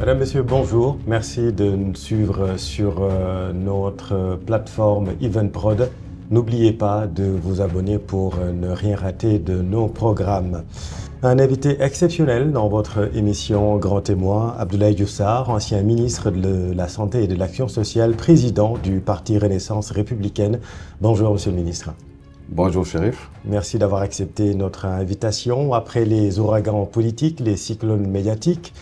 Madame, Monsieur, bonjour. Merci de nous suivre sur notre plateforme Eventprod. N'oubliez pas de vous abonner pour ne rien rater de nos programmes. Un invité exceptionnel dans votre émission Grand Témoin, Abdoulaye Diouf Sarr, ancien ministre de la Santé et de l'Action sociale, président du Parti Renaissance républicaine. Bonjour, Monsieur le ministre. Bonjour, Chérif. Merci d'avoir accepté notre invitation. Après les ouragans politiques, les cyclones médiatiques,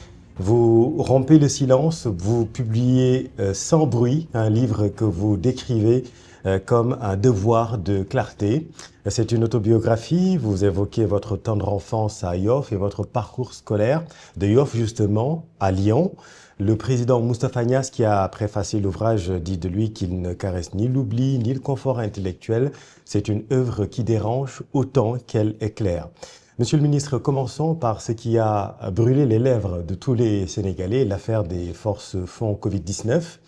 vous rompez le silence, vous publiez Sans bruit, un livre que vous décrivez comme un devoir de clarté. C'est une autobiographie, vous évoquez votre tendre enfance à Yoff et votre parcours scolaire de Yoff justement à Lyon. Le président Moustapha Niasse, qui a préfacé l'ouvrage, dit de lui qu'il ne caresse ni l'oubli ni le confort intellectuel. C'est une œuvre qui dérange autant qu'elle éclaire. Monsieur le ministre, commençons par ce qui a brûlé les lèvres de tous les Sénégalais, l'affaire des forces fonds Covid-19.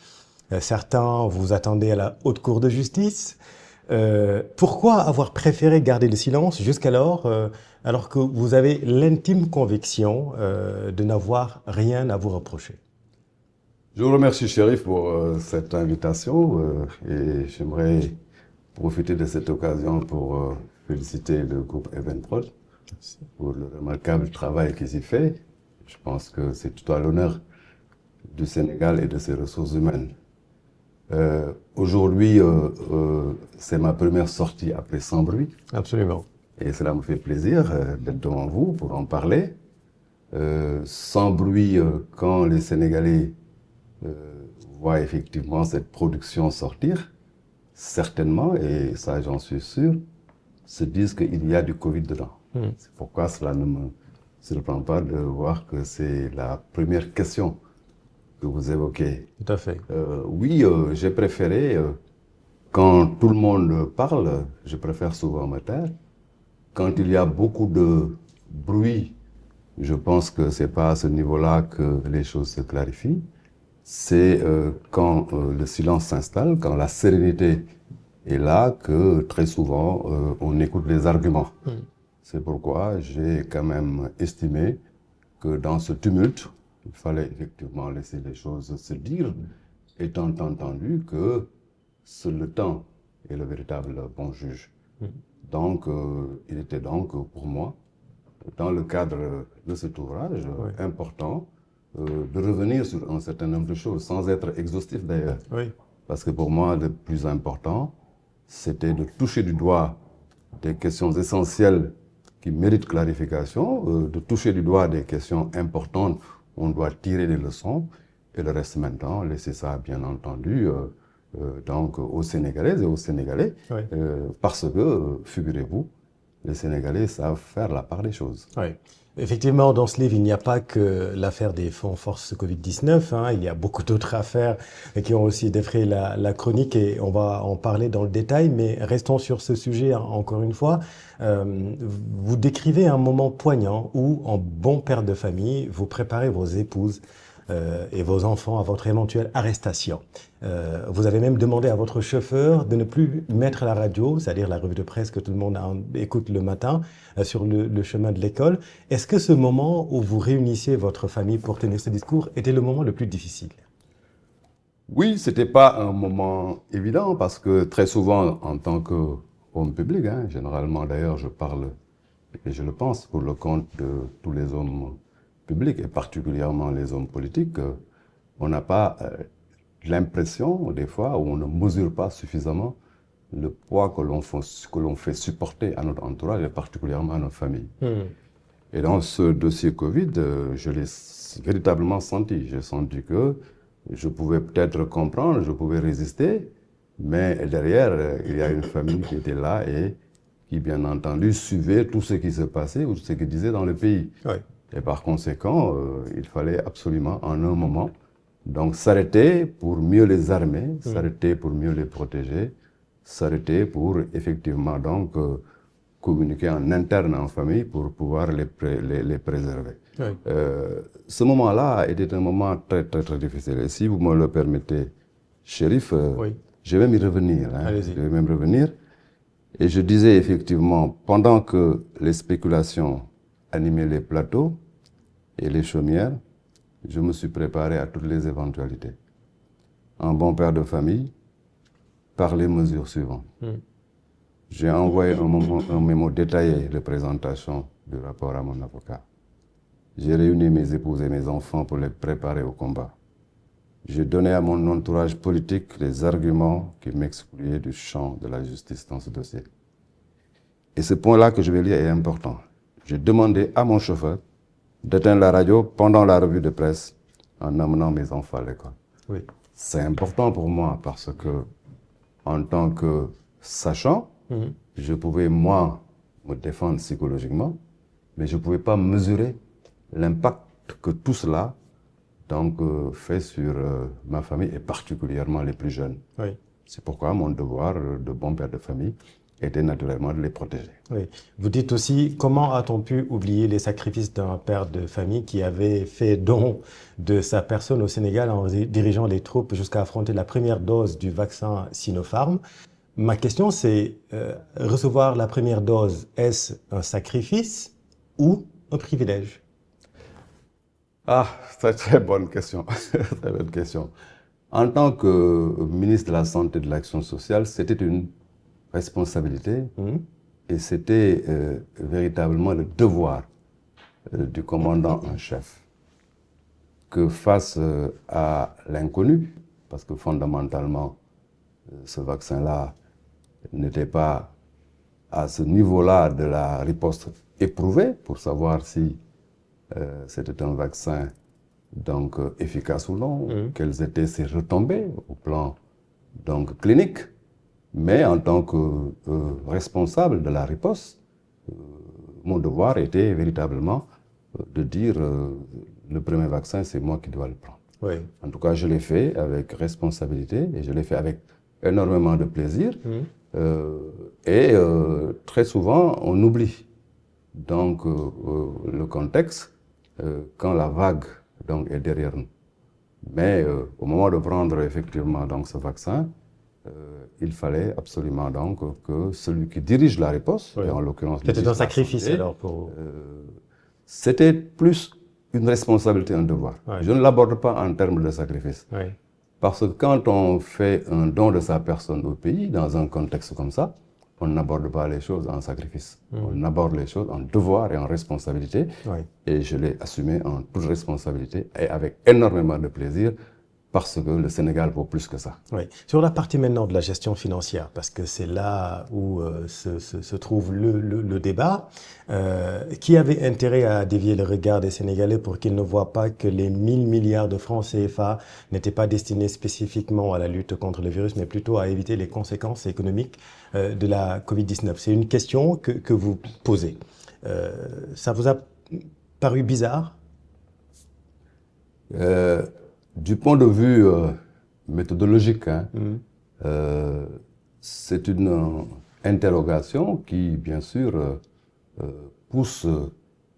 Certains vous attendaient à la haute cour de justice. Pourquoi avoir préféré garder le silence jusqu'alors, alors que vous avez l'intime conviction de n'avoir rien à vous reprocher? Je vous remercie, Chérif, pour cette invitation et j'aimerais profiter de cette occasion pour féliciter le groupe Eventprod pour le remarquable travail qu'ils y fait. Je pense que c'est tout à l'honneur du Sénégal et de ses ressources humaines. Aujourd'hui, c'est ma première sortie après Sans bruit. Absolument. Et cela me fait plaisir d'être devant vous pour en parler. Sans bruit, quand les Sénégalais voient effectivement cette production sortir, certainement, et ça j'en suis sûr, se disent qu'il y a du Covid dedans. C'est pourquoi cela ne me surprend pas de voir que c'est la première question que vous évoquez. Tout à fait. Oui, j'ai préféré, quand tout le monde parle, je préfère souvent me taire. Quand il y a beaucoup de bruit, je pense que c'est pas à ce niveau-là que les choses se clarifient. C'est quand le silence s'installe, quand la sérénité est là, que très souvent on écoute les arguments. C'est pourquoi j'ai quand même estimé que dans ce tumulte, il fallait effectivement laisser les choses se dire, étant entendu que seul le temps est le véritable bon juge. Donc, il était donc pour moi, dans le cadre de cet ouvrage, important de revenir sur un certain nombre de choses, sans être exhaustif d'ailleurs. Oui. Parce que pour moi, le plus important, c'était de toucher du doigt des questions essentielles qui méritent clarification, de toucher du doigt des questions importantes où on doit tirer des leçons, et le reste maintenant, laisser ça bien entendu donc aux Sénégalaises et aux Sénégalais, parce que, figurez-vous, les Sénégalais savent faire la part des choses. Oui. Effectivement, dans ce livre, il n'y a pas que l'affaire des fonds force Covid-19. Il y a beaucoup d'autres affaires qui ont aussi défrayé la chronique et on va en parler dans le détail. Mais restons sur ce sujet encore une fois. Vous décrivez un moment poignant où, en bon père de famille, vous préparez vos épouses et vos enfants à votre éventuelle arrestation. Vous avez même demandé à votre chauffeur de ne plus mettre la radio, c'est-à-dire la revue de presse que tout le monde écoute le matin, sur le chemin de l'école. Est-ce que ce moment où vous réunissiez votre famille pour tenir ce discours était le moment le plus difficile? Oui, c'était pas un moment évident parce que très souvent, en tant qu'homme public, généralement d'ailleurs je parle, et je le pense, pour le compte de tous les hommes publics et particulièrement les hommes politiques, on n'a pas l'impression, des fois, où on ne mesure pas suffisamment le poids que l'on fait supporter à notre entourage et particulièrement à notre famille. Et dans ce dossier Covid, je l'ai véritablement senti. J'ai senti que je pouvais peut-être comprendre, je pouvais résister, mais derrière, il y a une famille qui était là et qui, bien entendu, suivait tout ce qui se passait ou tout ce qui disait dans le pays. Oui. Et par conséquent, il fallait absolument, en un moment, donc s'arrêter pour mieux les armer, s'arrêter pour mieux les protéger, s'arrêter pour effectivement donc communiquer en interne en famille pour pouvoir les préserver. Oui. Ce moment-là était un moment très, très, très difficile. Et si vous me le permettez, Chérif, je vais même y revenir. Allez-y. Je vais même revenir. Et je disais effectivement, pendant que les spéculations animaient les plateaux et les chaumières, je me suis préparé à toutes les éventualités. Un bon père de famille, par les mesures suivantes. J'ai envoyé un mémo détaillé de présentation du rapport à mon avocat. J'ai réuni mes épouses et mes enfants pour les préparer au combat. J'ai donné à mon entourage politique les arguments qui m'excluaient du champ de la justice dans ce dossier. Et ce point-là que je vais lire est important. J'ai demandé à mon chauffeur d'éteindre la radio pendant la revue de presse en amenant mes enfants à l'école. Oui. C'est important pour moi parce que, en tant que sachant, je pouvais, moi, me défendre psychologiquement, mais je ne pouvais pas mesurer l'impact que tout cela fait sur ma famille et particulièrement les plus jeunes. Oui. C'est pourquoi mon devoir de bon père de famille était naturellement de les protéger. Oui. Vous dites aussi, comment a-t-on pu oublier les sacrifices d'un père de famille qui avait fait don de sa personne au Sénégal en dirigeant les troupes jusqu'à affronter la première dose du vaccin Sinopharm? Ma question, c'est recevoir la première dose, est-ce un sacrifice ou un privilège? Ah, c'est une très bonne question. Très bonne question. En tant que ministre de la Santé et de l'Action sociale, c'était une responsabilité et c'était véritablement le devoir du commandant en chef que face à l'inconnu, parce que fondamentalement, ce vaccin-là n'était pas à ce niveau-là de la riposte éprouvée pour savoir si c'était un vaccin efficace ou non, quelles étaient ses retombées au plan clinique. Mais en tant que responsable de la riposte, mon devoir était véritablement de dire le premier vaccin, c'est moi qui dois le prendre. Oui. En tout cas, je l'ai fait avec responsabilité et je l'ai fait avec énormément de plaisir. Très souvent, on oublie le contexte quand la vague est derrière nous. Mais au moment de prendre effectivement ce vaccin, il fallait absolument que celui qui dirige la riposte, et en l'occurrence... C'était un sacrifice alors pour... c'était plus une responsabilité, un devoir. Ouais. Je ne l'aborde pas en termes de sacrifice. Ouais. Parce que quand on fait un don de sa personne au pays, dans un contexte comme ça, on n'aborde pas les choses en sacrifice. On aborde les choses en devoir et en responsabilité. Ouais. Et je l'ai assumé en toute responsabilité et avec énormément de plaisir parce que le Sénégal vaut plus que ça. Oui. Sur la partie maintenant de la gestion financière, parce que c'est là où se trouve le débat, qui avait intérêt à dévier le regard des Sénégalais pour qu'ils ne voient pas que les 1000 milliards de francs CFA n'étaient pas destinés spécifiquement à la lutte contre le virus, mais plutôt à éviter les conséquences économiques de la Covid-19? C'est une question que vous posez. Ça vous a paru bizarre? Du point de vue méthodologique, c'est une interrogation qui, bien sûr, pousse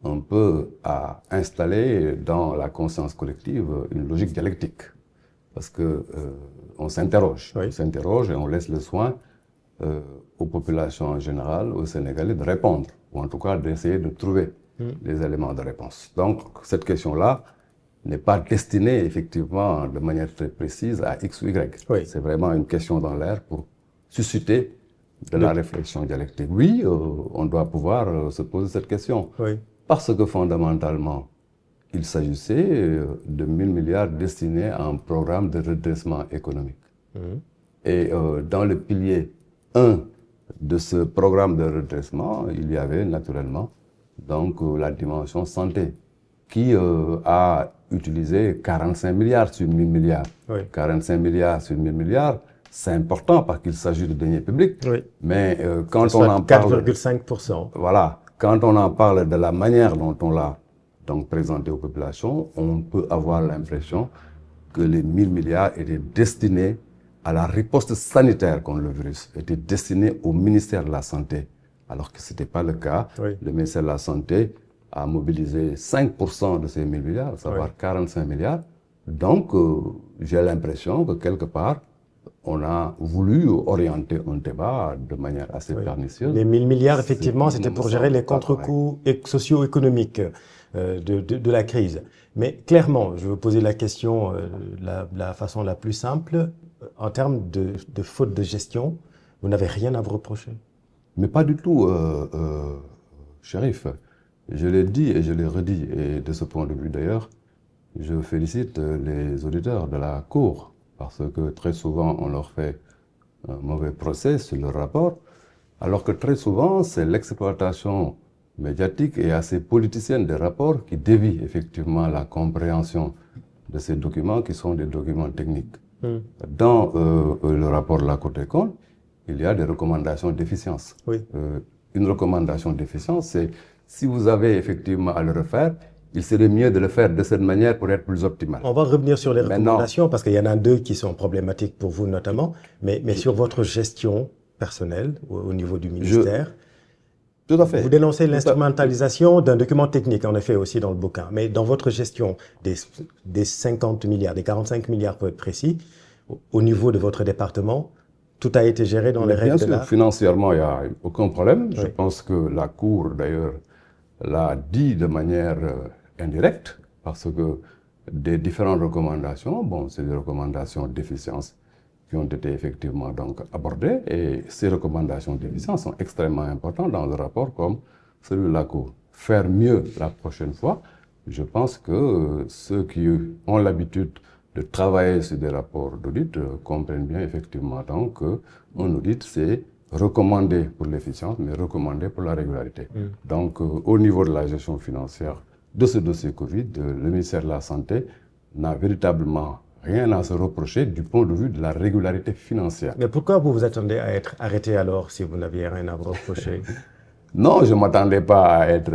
un peu à installer dans la conscience collective une logique dialectique. Parce que on s'interroge, oui. On s'interroge et on laisse le soin aux populations en général, aux Sénégalais, de répondre, ou en tout cas d'essayer de trouver les éléments de réponse. Donc, cette question-là n'est pas destinée effectivement de manière très précise à X ou Y. Oui. C'est vraiment une question dans l'air pour susciter de la réflexion dialectique. Oui, on doit pouvoir se poser cette question. Oui. Parce que fondamentalement, il s'agissait de 1000 milliards destinés à un programme de redressement économique. Et dans le pilier 1 de ce programme de redressement, il y avait naturellement la dimension santé, qui a utilisé 45 milliards sur 1000 milliards. Oui. 45 milliards sur 1000 milliards, c'est important parce qu'il s'agit de deniers publics. Oui. Mais quand on en parle... 4,5%. Voilà. Quand on en parle de la manière dont on l'a présenté aux populations, on peut avoir l'impression que les 1000 milliards étaient destinés à la riposte sanitaire contre le virus, étaient destinés au ministère de la Santé. Alors que ce n'était pas le cas. Oui. Le ministère de la Santé a mobilisé 5% de ces 1000 milliards, à savoir 45 milliards. Donc, j'ai l'impression que quelque part, on a voulu orienter un débat de manière assez pernicieuse. Les 1000 milliards, effectivement, c'était pour gérer les contre-coups socio-économiques de la crise. Mais clairement, je veux poser la question de la façon la plus simple. En termes de faute de gestion, vous n'avez rien à vous reprocher. Mais pas du tout, Chérif. Je l'ai dit et je l'ai redit. Et de ce point de vue d'ailleurs, je félicite les auditeurs de la Cour parce que très souvent on leur fait un mauvais procès sur le rapport, alors que très souvent c'est l'exploitation médiatique et assez politicienne des rapports qui dévie effectivement la compréhension de ces documents qui sont des documents techniques. Dans le rapport de la Cour des comptes, il y a des recommandations d'efficience. Oui. Une recommandation d'efficience, c'est si vous avez effectivement à le refaire, il serait mieux de le faire de cette manière pour être plus optimal. On va revenir sur les recommandations parce qu'il y en a deux qui sont problématiques pour vous notamment, mais sur votre gestion personnelle au niveau du ministère. Tout à fait. Vous dénoncez l'instrumentalisation d'un document technique, en effet, aussi dans le bouquin. Mais dans votre gestion des 50 milliards, des 45 milliards pour être précis, au niveau de votre département, tout a été géré dans les règles de l'art. Bien sûr, financièrement, il n'y a aucun problème. Oui. Je pense que la Cour, d'ailleurs, l'a dit de manière indirecte, parce que des différentes recommandations, bon, c'est des recommandations d'efficience qui ont été effectivement donc abordées, et ces recommandations d'efficience sont extrêmement importantes dans le rapport comme celui de la Cour. Faire mieux la prochaine fois, je pense que ceux qui ont l'habitude de travailler sur des rapports d'audit comprennent bien effectivement donc qu'un audit c'est recommandé pour l'efficience, mais recommandé pour la régularité. Donc au niveau de la gestion financière de ce dossier Covid, le ministère de la Santé n'a véritablement rien à se reprocher du point de vue de la régularité financière. Mais pourquoi vous vous attendez à être arrêté alors si vous n'aviez rien à vous reprocher? Non, je ne m'attendais pas à être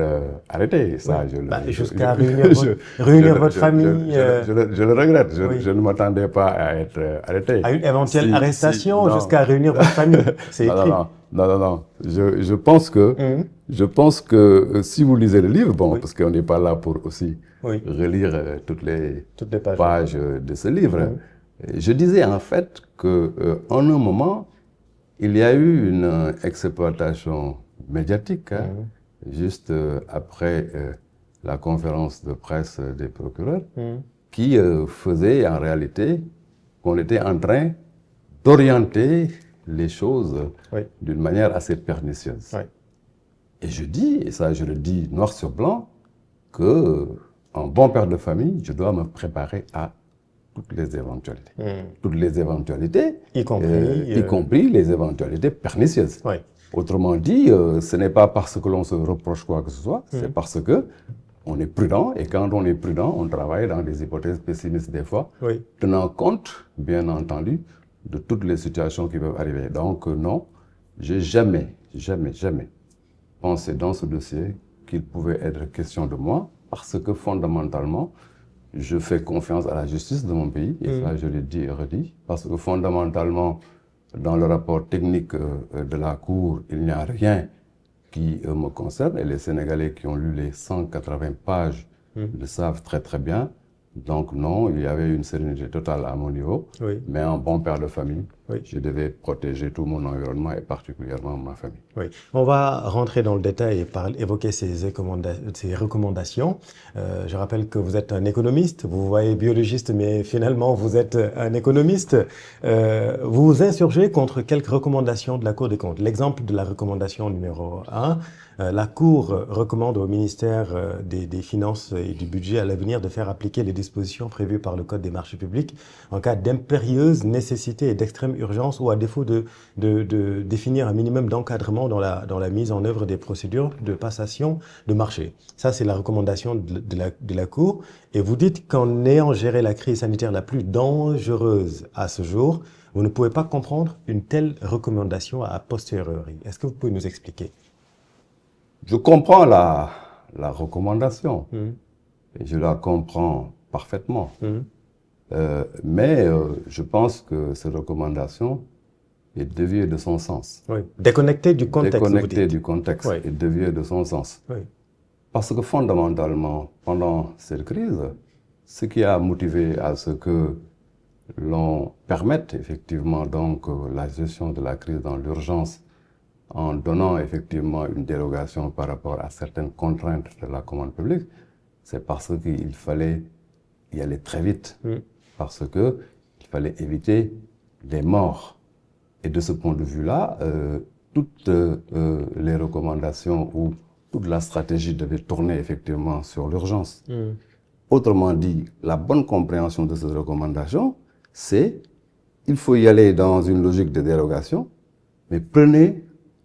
arrêté. Ça, oui. Jusqu'à réunir votre famille. Je le regrette. Je ne m'attendais pas à être arrêté. À une éventuelle arrestation jusqu'à réunir votre famille. C'est écrit. Non. Je pense que si vous lisez le livre, bon, parce qu'on n'est pas là pour aussi relire toutes les pages de ce livre, je disais en fait qu'en un moment, il y a eu une exploitation médiatique, juste après la conférence de presse des procureurs, qui faisait en réalité qu'on était en train d'orienter les choses d'une manière assez pernicieuse. Et je dis, et ça je le dis noir sur blanc, qu'en bon père de famille, je dois me préparer à toutes les éventualités. Toutes les éventualités, y compris les éventualités pernicieuses. Autrement dit, ce n'est pas parce que l'on se reproche quoi que ce soit, c'est parce que on est prudent, et quand on est prudent, on travaille dans des hypothèses pessimistes des fois, tenant compte, bien entendu, de toutes les situations qui peuvent arriver. Donc non, j'ai jamais pensé dans ce dossier qu'il pouvait être question de moi, parce que fondamentalement, je fais confiance à la justice de mon pays, et ça je l'ai dit et redit, parce que fondamentalement, dans le rapport technique de la Cour, il n'y a rien qui me concerne, et les Sénégalais qui ont lu les 180 pages le savent très très bien. Donc non, il y avait une sérénité totale à mon niveau, mais en bon père de famille, je devais protéger tout mon environnement et particulièrement ma famille. On va rentrer dans le détail et évoquer ces recommandations. Je rappelle que vous êtes un économiste, vous vous voyez biologiste, mais finalement vous êtes un économiste. Vous vous insurgez contre quelques recommandations de la Cour des comptes. L'exemple de la recommandation numéro 1, la Cour recommande au ministère des Finances et du Budget à l'avenir de faire appliquer les dispositions prévues par le Code des marchés publics en cas d'impérieuse nécessité et d'extrême urgence, ou à défaut de définir un minimum d'encadrement dans la mise en œuvre des procédures de passation de marché. Ça, c'est la recommandation de la Cour. Et vous dites qu'en ayant géré la crise sanitaire la plus dangereuse à ce jour, vous ne pouvez pas comprendre une telle recommandation a posteriori. Est-ce que vous pouvez nous expliquer? Je comprends la recommandation, et je la comprends parfaitement. Mais je pense que cette recommandation est déviée de son sens. Déconnectée du contexte. Déconnectée du contexte et déviée de son sens. Parce que fondamentalement, pendant cette crise, ce qui a motivé à ce que l'on permette effectivement donc la gestion de la crise dans l'urgence, en donnant effectivement une dérogation par rapport à certaines contraintes de la commande publique, c'est parce qu'il fallait y aller très vite, parce qu'il fallait éviter des morts. Et de ce point de vue-là, toutes les recommandations ou toute la stratégie devait tourner effectivement sur l'urgence. Autrement dit, la bonne compréhension de cette recommandation, c'est il faut y aller dans une logique de dérogation, mais prenez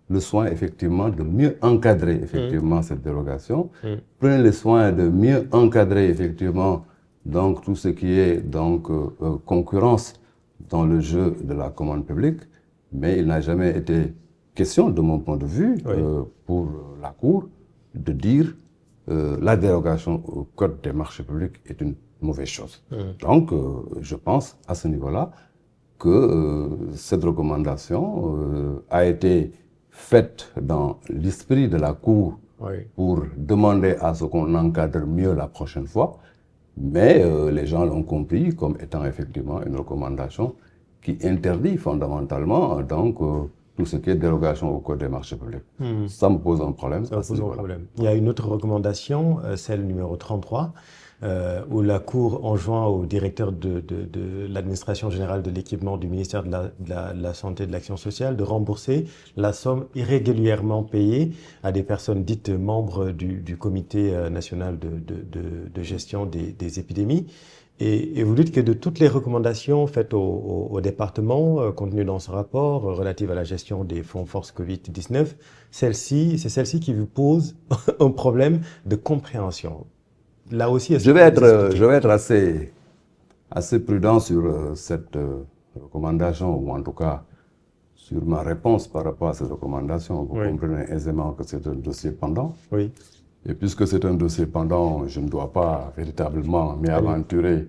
le soin effectivement de mieux encadrer effectivement cette dérogation. Prenez le soin de mieux encadrer effectivement donc tout ce qui est donc concurrence dans le jeu de la commande publique. Mais il n'a jamais été question, de mon point de vue, pour la Cour, de dire la dérogation au Code des marchés publics est une mauvaise chose. Donc, je pense à ce niveau-là que cette recommandation a été faite dans l'esprit de la Cour pour demander à ce qu'on encadre mieux la prochaine fois, mais les gens l'ont compris comme étant effectivement une recommandation qui interdit fondamentalement donc tout ce qui est dérogation au Code des marchés publics. Ça me pose un problème. Ça pose un problème. Il y a une autre recommandation, celle numéro 33, où la Cour enjoint au directeur de l'administration générale de l'équipement du ministère de la Santé et de l'Action sociale de rembourser la somme irrégulièrement payée à des personnes dites membres du Comité national de gestion des épidémies. Et vous dites que de toutes les recommandations faites au département, contenues dans ce rapport, relatives à la gestion des fonds force Covid-19, c'est celle-ci qui vous pose un problème de compréhension. Là aussi, je vais être assez prudent sur cette recommandation, ou en tout cas sur ma réponse par rapport à cette recommandation. Vous comprenez aisément que c'est un dossier pendant. Et puisque c'est un dossier pendant, je ne dois pas véritablement m'y aventurer,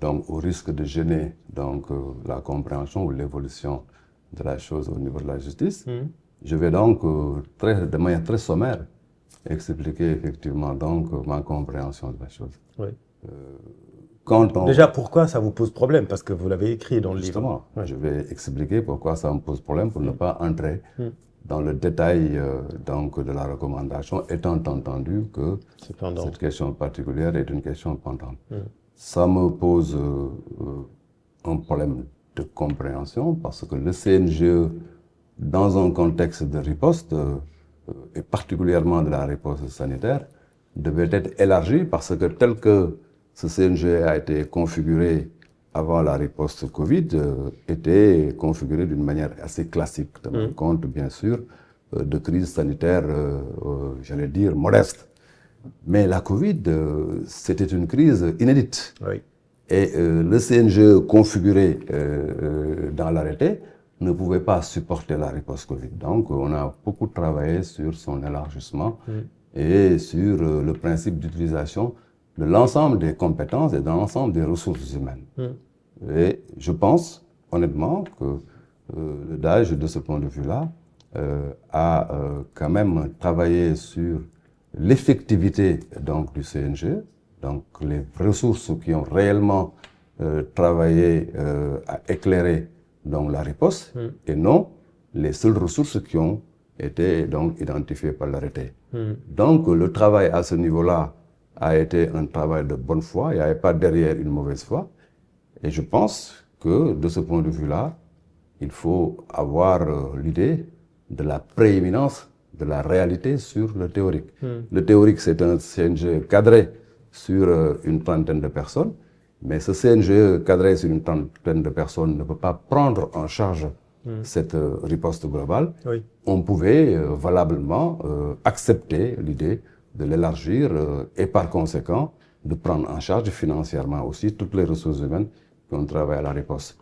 donc au risque de gêner donc, la compréhension ou l'évolution de la chose au niveau de la justice. Je vais donc, de manière très sommaire, expliquer effectivement donc ma compréhension de la chose. Déjà, pourquoi ça vous pose problème? Parce que vous l'avez écrit dans le livre. Justement, je vais expliquer pourquoi ça me pose problème pour ne pas entrer dans le détail donc, de la recommandation, étant entendu que cette question particulière est une question pendante. Ça me pose un problème de compréhension parce que le CNGE, dans un contexte de riposte, et particulièrement de la riposte sanitaire, devait être élargi parce que tel que ce CNGE a été configuré avant la riposte Covid, était configuré d'une manière assez classique, tenant compte bien sûr de crises sanitaires, j'allais dire, modestes. Mais la Covid, c'était une crise inédite. Et le CNGE configuré dans l'arrêté ne pouvait pas supporter la riposte Covid. Donc, on a beaucoup travaillé sur son élargissement et sur le principe d'utilisation de l'ensemble des compétences et de l'ensemble des ressources humaines. Et je pense, honnêtement, que le DAGE, de ce point de vue-là, a quand même travaillé sur l'effectivité donc, du CNG, donc les ressources qui ont réellement travaillé à éclairer donc, la riposte, et non les seules ressources qui ont été donc, identifiées par l'arrêté. Donc le travail à ce niveau-là a été un travail de bonne foi, il n'y avait pas derrière une mauvaise foi, et je pense que de ce point de vue-là, il faut avoir l'idée de la prééminence de la réalité sur le théorique. Le théorique, c'est un CNG cadré sur une trentaine de personnes, mais ce CNG cadré sur une trentaine de personnes ne peut pas prendre en charge cette riposte globale. On pouvait valablement accepter l'idée de l'élargir et par conséquent de prendre en charge financièrement aussi toutes les ressources humaines qui ont travaillé à la riposte.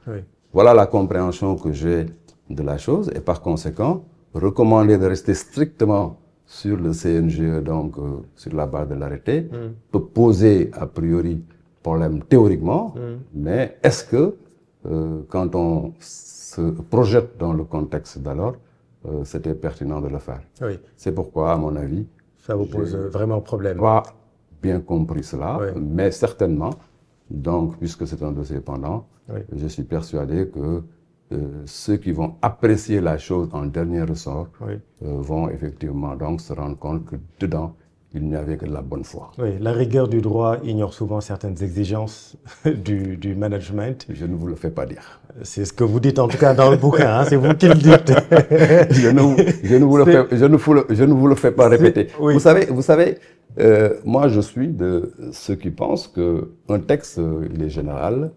Voilà la compréhension que j'ai de la chose et par conséquent, recommander de rester strictement sur le CNGE, donc sur la base de l'arrêté, peut poser a priori problème théoriquement, mais est-ce que quand on se projette dans le contexte d'alors, c'était pertinent de le faire? C'est pourquoi, à mon avis, ça vous pose vraiment problème. Pas bien compris cela, mais certainement, donc puisque c'est un dossier pendant, je suis persuadé que ceux qui vont apprécier la chose en dernier ressort vont effectivement donc se rendre compte que dedans, il n'y avait que de la bonne foi. Oui, la rigueur du droit ignore souvent certaines exigences du management. Je ne vous le fais pas dire. C'est ce que vous dites en tout cas dans le bouquin, hein, c'est vous qui le dites. Je ne vous le fais pas répéter. Oui. Vous savez, moi je suis de ceux qui pensent qu'un texte, il est général,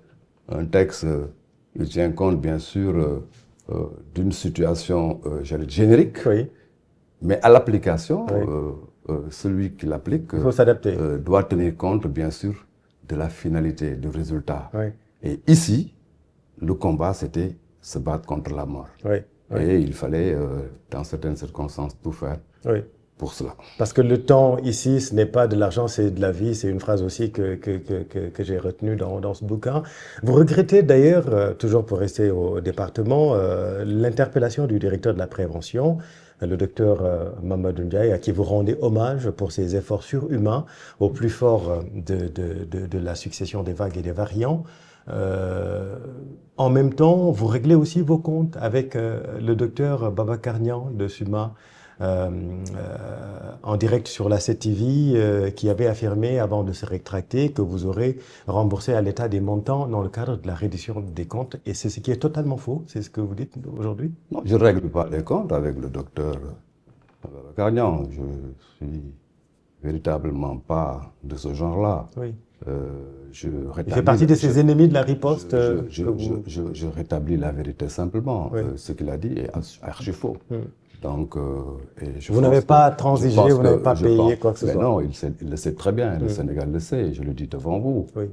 un texte, il tient compte bien sûr d'une situation générique, Oui. mais à l'application, Oui. celui qui l'applique Il faut s'adapter. Doit tenir compte bien sûr de la finalité, du résultat. Oui. Et ici, le combat, c'était se battre contre la mort. Oui. Oui. Et il fallait, dans certaines circonstances, tout faire Oui. pour cela. Parce que le temps ici, ce n'est pas de l'argent, c'est de la vie. C'est une phrase aussi que j'ai retenue dans ce bouquin. Vous regrettez d'ailleurs, toujours pour rester au département, l'interpellation du directeur de la prévention, le docteur Mamadou Ndiaye, à qui vous rendez hommage pour ses efforts surhumains au plus fort de la succession des vagues et des variants. En même temps, vous réglez aussi vos comptes avec le docteur Babacar Niang de SUMA, en direct sur la 7TV, qui avait affirmé, avant de se rétracter, que vous aurez remboursé à l'État des montants dans le cadre de la reddition des comptes. Et c'est ce qui est totalement faux, c'est ce que vous dites aujourd'hui? Non, je ne règle pas les comptes avec le docteur Carnian. Je suis véritablement pas de ce genre-là. Oui. Il fait partie de ces ennemis de la riposte. Je rétablis la vérité simplement. Oui. Ce qu'il a dit est archi faux. Donc, vous n'avez pas transigé, vous n'avez pas payé quoi que ce soit. Non, il le sait très bien, le Sénégal le sait, je le dis devant vous. Oui.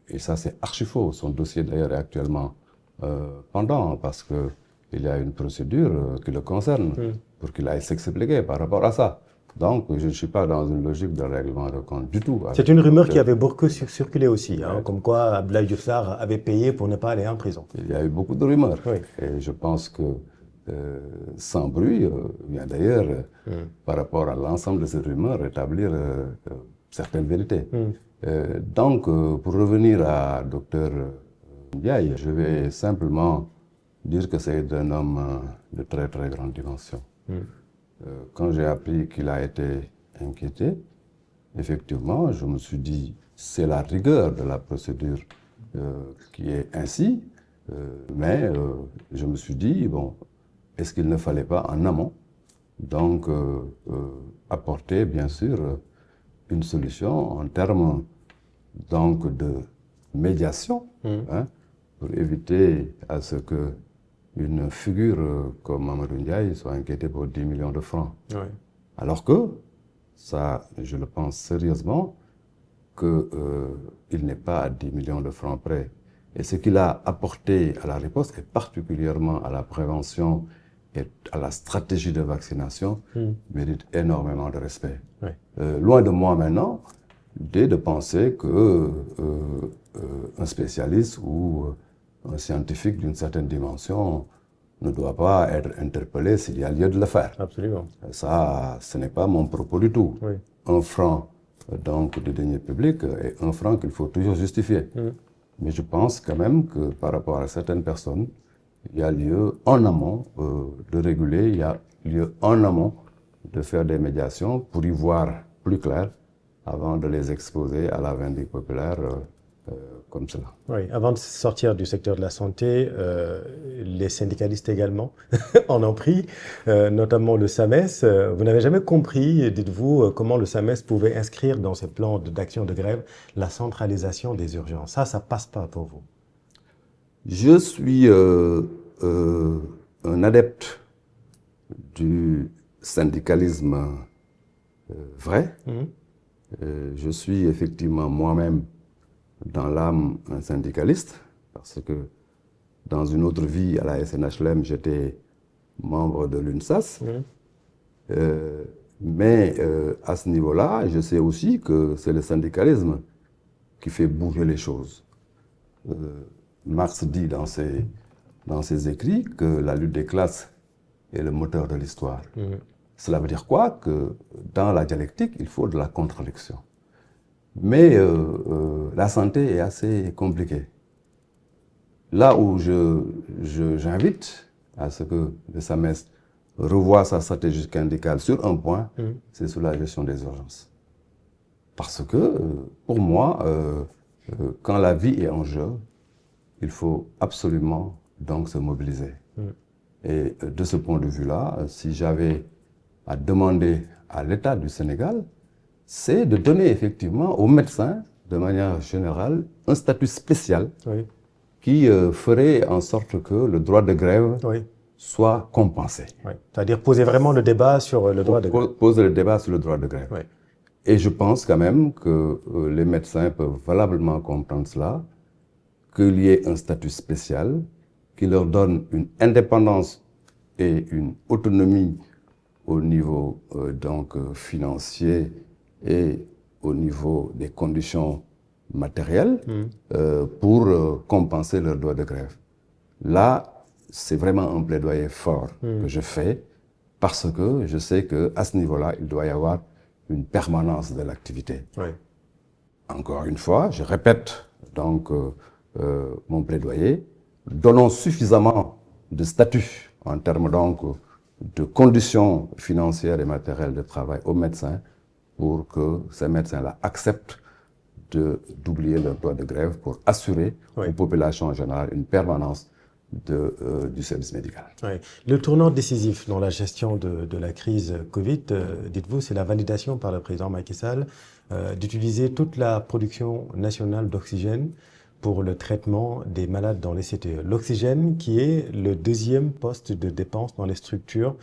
Et ça, c'est archi faux. Son dossier, d'ailleurs, est actuellement pendant, parce qu'il y a une procédure qui le concerne pour qu'il aille s'expliquer par rapport à ça. Donc, je ne suis pas dans une logique de règlement de compte du tout. C'est une rumeur qui avait beaucoup circulé aussi, hein, comme quoi Abdoulaye Diouf Sarr avait payé pour ne pas aller en prison. Il y a eu beaucoup de rumeurs. Oui. Et je pense que sans bruit, vient d'ailleurs, par rapport à l'ensemble de ces rumeurs, rétablir certaines vérités. Donc, pour revenir à Dr Ndiaye, je vais simplement dire que c'est un homme de très très grande dimension. Quand j'ai appris qu'il a été inquiété, effectivement, je me suis dit, c'est la rigueur de la procédure qui est ainsi, mais je me suis dit, bon, est-ce qu'il ne fallait pas en amont, donc, apporter, bien sûr, une solution en termes donc, de médiation, hein, pour éviter à ce que une figure comme Mamadou Ndiaye soit inquiétée pour 10 millions de francs. Oui. Alors que, ça, je le pense sérieusement, qu'il n'est pas à 10 millions de francs près. Et ce qu'il a apporté à la riposte, et particulièrement à la prévention et à la stratégie de vaccination, mérite énormément de respect. Oui. Loin de moi maintenant l'idée de penser que un spécialiste ou un scientifique d'une certaine dimension ne doit pas être interpellé s'il y a lieu de le faire. Absolument. Ça, ce n'est pas mon propos du tout. Oui. 1 franc donc, de deniers publics et 1 franc qu'il faut toujours justifier. Mais je pense quand même que par rapport à certaines personnes, il y a lieu en amont de réguler, il y a lieu en amont de faire des médiations pour y voir plus clair avant de les exposer à la vindicte populaire comme cela. Oui, avant de sortir du secteur de la santé, les syndicalistes également en ont pris, notamment le SAMES. Vous n'avez jamais compris, dites-vous, comment le SAMES pouvait inscrire dans ses plans d'action de grève la centralisation des urgences. Ça passe pas pour vous. Je suis un adepte du syndicalisme vrai. Je suis effectivement moi-même dans l'âme un syndicaliste, parce que dans une autre vie à la SNHLM, j'étais membre de l'UNSAS. Mais à ce niveau-là, je sais aussi que c'est le syndicalisme qui fait bouger les choses. Marx dit dans ses écrits que la lutte des classes est le moteur de l'histoire. Cela veut dire quoi? Que dans la dialectique, il faut de la contradiction. Mais la santé est assez compliquée. Là où j'invite à ce que le SAMES revoie sa stratégie syndicale sur un point, c'est sur la gestion des urgences. Parce que, pour moi, quand la vie est en jeu, il faut absolument donc se mobiliser. Et de ce point de vue-là, si j'avais à demander à l'État du Sénégal, c'est de donner effectivement aux médecins, de manière générale, un statut spécial qui ferait en sorte que le droit de grève soit compensé. C'est-à-dire poser vraiment le débat sur le droit de grève. Poser le débat sur le droit de grève. Et je pense quand même que les médecins peuvent valablement comprendre cela, qu'il y ait un statut spécial qui leur donne une indépendance et une autonomie au niveau financier et au niveau des conditions matérielles pour compenser leur droit de grève. Là, c'est vraiment un plaidoyer fort que je fais parce que je sais qu'à ce niveau-là, il doit y avoir une permanence de l'activité. Encore une fois, je répète donc mon plaidoyer, donnons suffisamment de statut en termes donc de conditions financières et matérielles de travail aux médecins pour que ces médecins-là acceptent d'oublier leur droit de grève pour assurer aux populations en général une permanence du service médical. Le tournant décisif dans la gestion de la crise Covid, dites-vous, c'est la validation par le président Macky Sall d'utiliser toute la production nationale d'oxygène pour le traitement des malades dans les CTE. L'oxygène qui est le deuxième poste de dépense dans les structures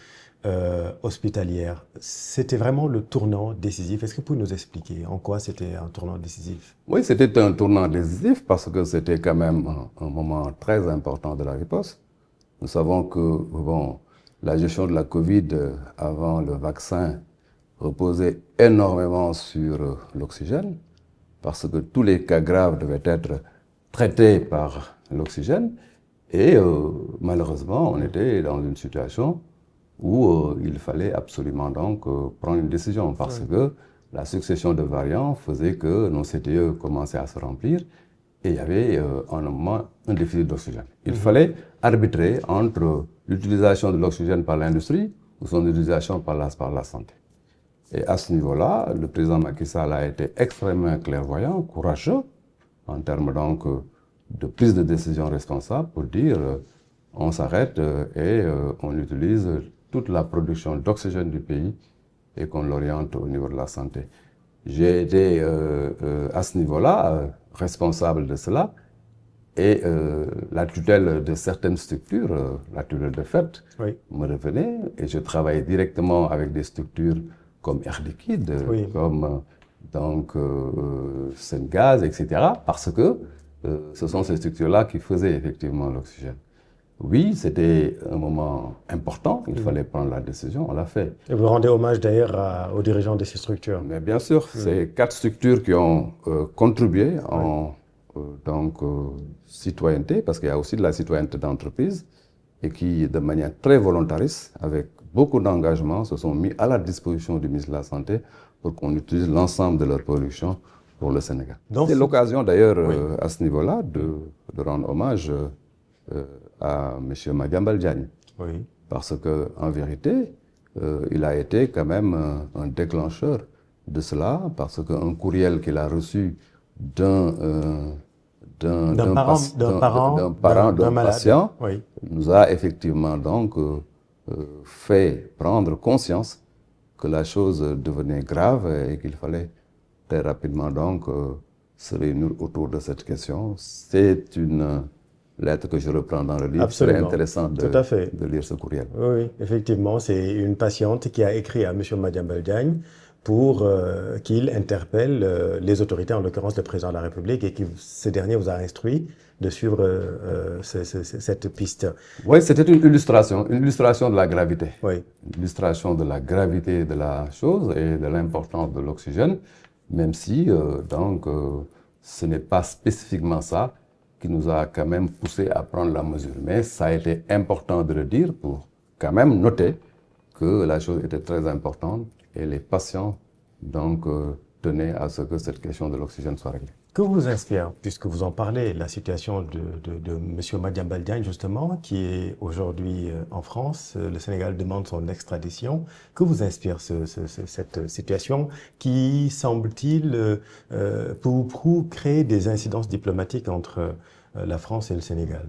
hospitalières. C'était vraiment le tournant décisif. Est-ce que vous pouvez nous expliquer en quoi c'était un tournant décisif? Oui, c'était un tournant décisif parce que c'était quand même un moment très important de la riposte. Nous savons que la gestion de la Covid avant le vaccin reposait énormément sur l'oxygène parce que tous les cas graves devaient être traités par l'oxygène et malheureusement on était dans une situation où il fallait absolument donc prendre une décision parce que la succession de variants faisait que nos CTE commençaient à se remplir et il y avait en un moment un déficit d'oxygène. Il fallait arbitrer entre l'utilisation de l'oxygène par l'industrie ou son utilisation par la santé. Et à ce niveau-là, le président Macky Sall a été extrêmement clairvoyant, courageux, en termes donc de prise de décision responsable pour dire on s'arrête et on utilise toute la production d'oxygène du pays et qu'on l'oriente au niveau de la santé. J'ai été à ce niveau-là responsable de cela et la tutelle de certaines structures, la tutelle de fait, me revenait et je travaillais directement avec des structures comme Air Liquide, comme Sengaz, etc. parce que ce sont ces structures-là qui faisaient effectivement l'oxygène. Oui, c'était un moment important, il fallait prendre la décision, on l'a fait. Et vous rendez hommage d'ailleurs aux dirigeants de ces structures. Mais bien sûr, c'est 4 structures qui ont contribué en citoyenneté, parce qu'il y a aussi de la citoyenneté d'entreprise, et qui, de manière très volontariste, avec beaucoup d'engagement, se sont mis à la disposition du ministre de la Santé pour qu'on utilise l'ensemble de leur production pour le Sénégal. C'est l'occasion d'ailleurs à ce niveau-là de rendre hommage à M. Madiambal Diagne. Parce qu'en vérité, il a été quand même un déclencheur de cela, parce qu'un courriel qu'il a reçu d'un patient nous a effectivement donc fait prendre conscience que la chose devenait grave et qu'il fallait très rapidement donc se réunir autour de cette question. C'est une lettre que je reprends dans le livre. Absolument. C'est intéressant de lire ce courriel. Oui, effectivement, c'est une patiente qui a écrit à M. Madiambal Diagne pour qu'il interpelle les autorités, en l'occurrence le président de la République, et que ce dernier vous a instruit de suivre cette piste. Oui, c'était une illustration de la gravité. Une illustration de la gravité de la chose et de l'importance de l'oxygène, même si ce n'est pas spécifiquement ça qui nous a quand même poussé à prendre la mesure. Mais ça a été important de le dire pour quand même noter que la chose était très importante et les patients tenait à ce que cette question de l'oxygène soit réglée. Que vous inspire, puisque vous en parlez, la situation de M. Madiambal Diagne, justement, qui est aujourd'hui en France? Le Sénégal demande son extradition. Que vous inspire cette situation qui, semble-t-il, peu ou prou, créer des incidences diplomatiques entre la France et le Sénégal?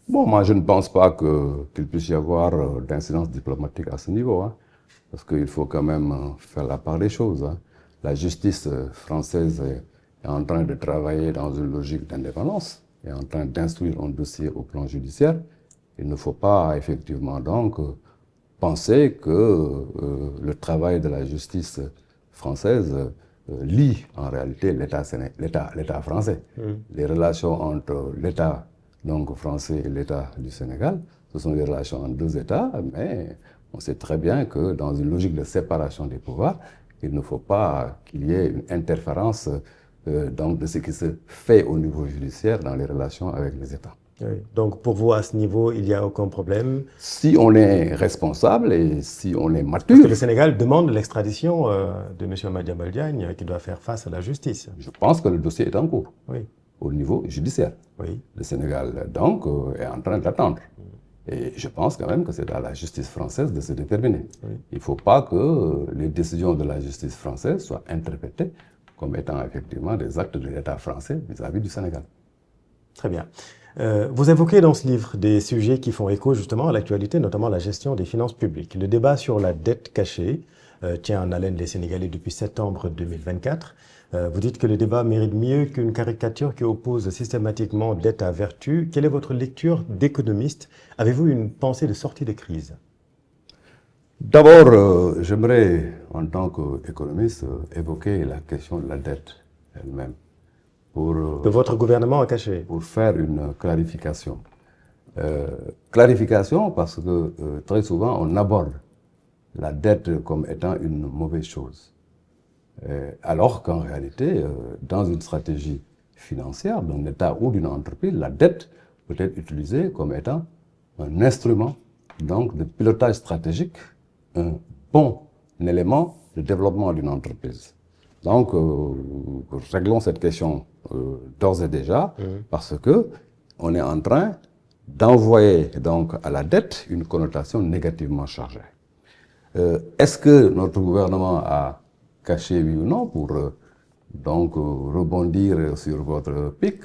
Bon, moi, je ne pense pas qu'il puisse y avoir d'incidence diplomatique à ce niveau, hein, parce qu'il faut quand même faire la part des choses. Hein. La justice française est en train de travailler dans une logique d'indépendance, est en train d'instruire un dossier au plan judiciaire. Il ne faut pas effectivement donc penser que le travail de la justice française lie en réalité l'État français. Les relations entre l'État donc français et l'État du Sénégal, ce sont des relations entre deux États, mais on sait très bien que dans une logique de séparation des pouvoirs, il ne faut pas qu'il y ait une interférence donc de ce qui se fait au niveau judiciaire dans les relations avec les États. Oui. Donc pour vous, à ce niveau, il n'y a aucun problème? Si on est responsable et si on est mature... Parce que le Sénégal demande l'extradition de M. Madiambal Diagne, qui doit faire face à la justice. Je pense que le dossier est en cours. Oui. Au niveau judiciaire. Oui. Le Sénégal, donc, est en train d'attendre. Et je pense quand même que c'est à la justice française de se déterminer. Oui. Il ne faut pas que les décisions de la justice française soient interprétées comme étant effectivement des actes de l'État français vis-à-vis du Sénégal. Très bien. Vous évoquez dans ce livre des sujets qui font écho justement à l'actualité, notamment la gestion des finances publiques. Le débat sur la dette cachée tient en haleine les Sénégalais depuis septembre 2024. Vous dites que le débat mérite mieux qu'une caricature qui oppose systématiquement dette à vertu. Quelle est votre lecture d'économiste? Avez-vous une pensée de sortie de crise? D'abord, j'aimerais, en tant qu'économiste, évoquer la question de la dette elle-même. De votre gouvernement à cacher? Pour faire une clarification. Clarification parce que très souvent, on aborde la dette comme étant une mauvaise chose. Alors qu'en réalité, dans une stratégie financière d'un État ou d'une entreprise, la dette peut être utilisée comme étant un instrument donc, de pilotage stratégique, un bon élément de développement d'une entreprise. Donc, réglons cette question d'ores et déjà, parce que on est en train d'envoyer donc à la dette une connotation négativement chargée. Est-ce que notre gouvernement a caché, oui ou non, pour donc rebondir sur votre pic?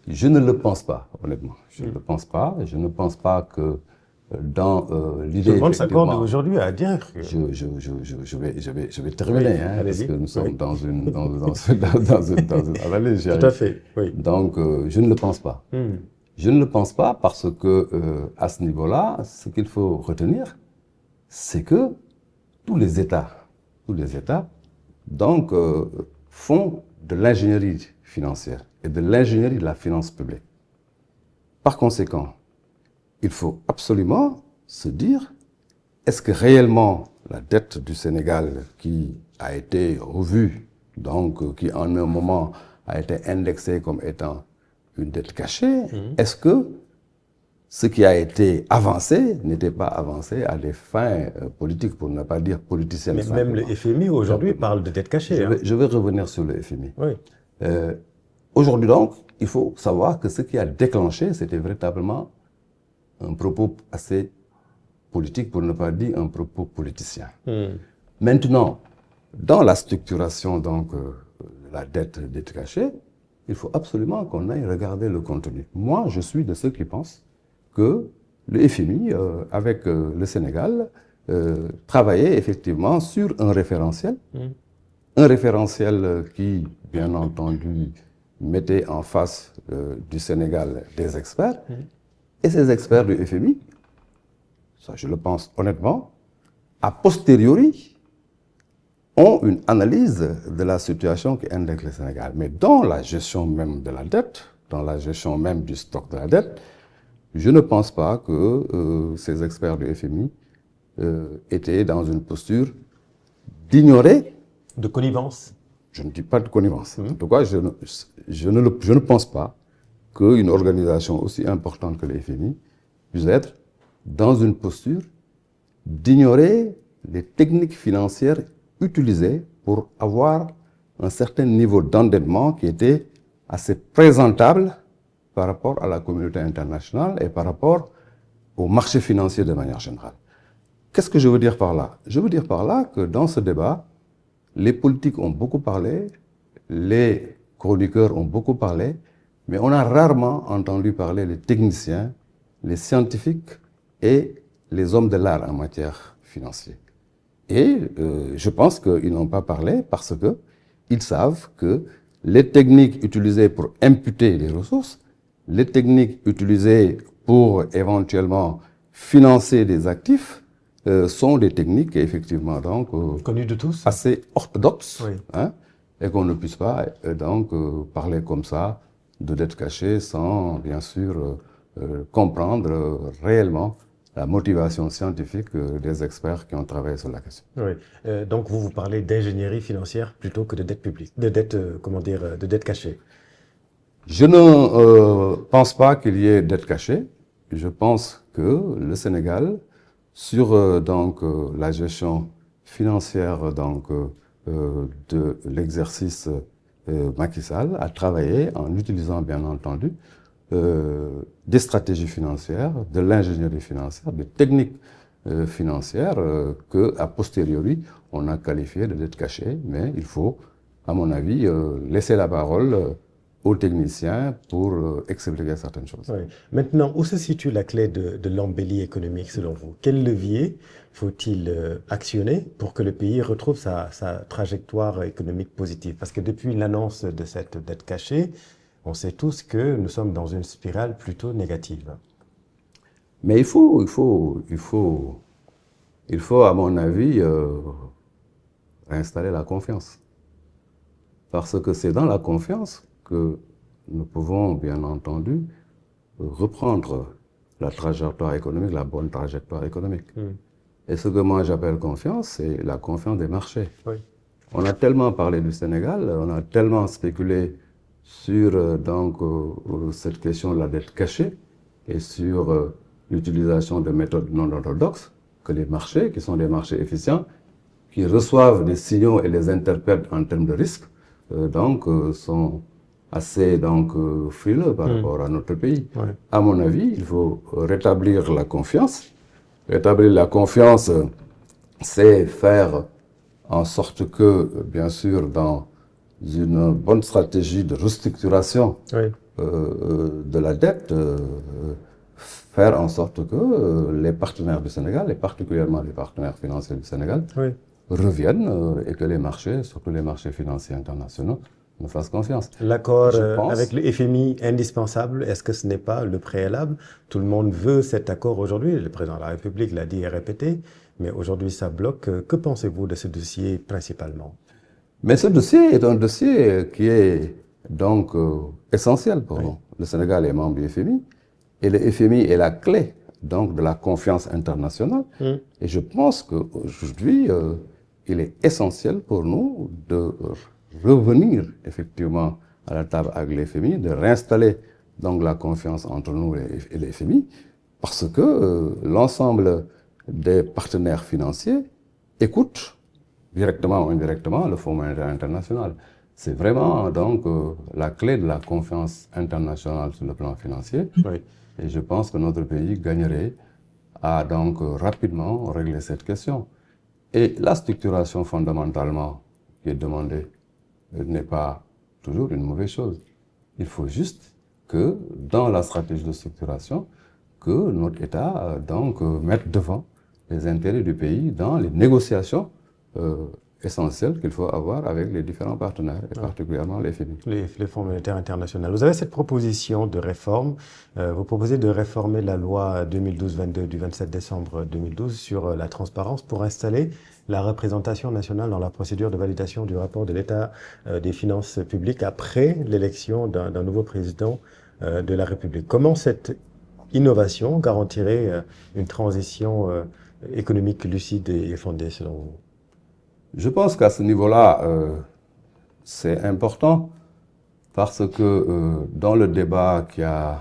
Je ne le pense pas, honnêtement. Je ne le pense pas. Je ne pense pas que dans l'idée... Tout le monde s'accorde aujourd'hui à dire que... Je vais terminer, oui, hein, parce que nous sommes dans une analyse. Tout à fait, oui. Donc, je ne le pense pas. Je ne le pense pas parce que, à ce niveau-là, ce qu'il faut retenir, c'est que tous les États, donc, font de l'ingénierie financière et de l'ingénierie de la finance publique. Par conséquent, il faut absolument se dire, est-ce que réellement la dette du Sénégal qui a été revue, donc qui en un moment a été indexée comme étant une dette cachée, est-ce que ce qui a été avancé n'était pas avancé à des fins politiques, pour ne pas dire politiciennes? Mais même le FMI aujourd'hui parle de dette cachée. Je vais revenir sur le FMI. Oui. Aujourd'hui donc, il faut savoir que ce qui a déclenché, c'était véritablement un propos assez politique, pour ne pas dire un propos politicien. Maintenant, dans la structuration donc, de la dette cachée, il faut absolument qu'on aille regarder le contenu. Moi, je suis de ceux qui pensent que le FMI, avec le Sénégal, travaillait effectivement sur un référentiel qui, bien entendu, mettait en face du Sénégal des experts. Et ces experts du FMI, ça je le pense honnêtement, a posteriori, ont une analyse de la situation qui indexe le Sénégal. Mais dans la gestion même de la dette, dans la gestion même du stock de la dette, je ne pense pas que ces experts du FMI étaient dans une posture d'ignorer... De connivence? Je ne dis pas de connivence. En tout cas, je ne pense pas qu'une organisation aussi importante que le FMI puisse être dans une posture d'ignorer les techniques financières utilisées pour avoir un certain niveau d'endettement qui était assez présentable par rapport à la communauté internationale et par rapport au marché financier de manière générale. Qu'est-ce que je veux dire par là? Je veux dire par là que dans ce débat, les politiques ont beaucoup parlé, les chroniqueurs ont beaucoup parlé, mais on a rarement entendu parler les techniciens, les scientifiques et les hommes de l'art en matière financière. Et je pense qu'ils n'ont pas parlé parce qu'ils savent que les techniques utilisées pour imputer les ressources, les techniques utilisées pour éventuellement financer des actifs, sont des techniques effectivement donc connues de tous, assez orthodoxes, oui. Hein, et qu'on ne puisse pas donc parler comme ça de dette cachée sans bien sûr comprendre réellement la motivation scientifique des experts qui ont travaillé sur la question. Oui. Donc vous parlez d'ingénierie financière plutôt que de dette publique, de dette, de dette cachée. Je ne pense pas qu'il y ait dette cachée. Je pense que le Sénégal, sur la gestion financière de l'exercice Macky Sall, a travaillé en utilisant bien entendu des stratégies financières, de l'ingénierie financière, des techniques financières que, a posteriori, on a qualifiées de dette cachée. Mais il faut, à mon avis, laisser la parole aux techniciens pour expliquer certaines choses. Oui. Maintenant, où se situe la clé de l'embellie économique selon vous? Quel levier faut-il actionner pour que le pays retrouve sa trajectoire économique positive? Parce que depuis l'annonce de cette dette cachée, on sait tous que nous sommes dans une spirale plutôt négative. Mais il faut à mon avis, réinstaller la confiance. Parce que c'est dans la confiance que nous pouvons, bien entendu, reprendre la trajectoire économique, la bonne trajectoire économique. Et ce que moi j'appelle confiance, c'est la confiance des marchés. Oui. On a tellement parlé du Sénégal, on a tellement spéculé sur cette question de la dette cachée et sur l'utilisation de méthodes non orthodoxes, que les marchés, qui sont des marchés efficients, qui reçoivent des signaux et les interprètent en termes de risque, sont assez frileux par rapport à notre pays. Ouais. À mon avis, il faut rétablir la confiance. Rétablir la confiance, c'est faire en sorte que, bien sûr, dans une bonne stratégie de restructuration Oui. de la dette, faire en sorte que les partenaires du Sénégal, et particulièrement les partenaires financiers du Sénégal, Oui. reviennent et que les marchés, surtout les marchés financiers internationaux, nous fassent confiance. L'accord avec le FMI indispensable, est-ce que ce n'est pas le préalable? Tout le monde veut cet accord aujourd'hui, le président de la République l'a dit et répété, mais aujourd'hui ça bloque. Que pensez-vous de ce dossier principalement? Mais ce dossier est un dossier qui est donc essentiel pour nous. Le Sénégal est membre du FMI et le FMI est la clé donc de la confiance internationale. Et je pense qu'aujourd'hui, il est essentiel pour nous de revenir effectivement à la table avec le FMI, de réinstaller donc la confiance entre nous et le FMI, parce que l'ensemble des partenaires financiers écoutent directement ou indirectement le Fonds monétaire international. C'est vraiment donc la clé de la confiance internationale sur le plan financier. Oui. Et je pense que notre pays gagnerait à donc rapidement régler cette question. Et la structuration fondamentalement qui est demandée n'est pas toujours une mauvaise chose. Il faut juste que dans la stratégie de structuration, que notre État mette devant les intérêts du pays dans les négociations essentielles qu'il faut avoir avec les différents partenaires, et particulièrement les FMI. Les Fonds monétaires internationaux. Vous avez cette proposition de réforme. Vous proposez de réformer la loi 2012-22 du 27 décembre 2012 sur la transparence pour installer la représentation nationale dans la procédure de validation du rapport de l'État des finances publiques après l'élection d'un nouveau président de la République. Comment cette innovation garantirait une transition économique lucide et fondée selon vous? Je pense qu'à ce niveau-là, c'est important parce que dans le débat qui a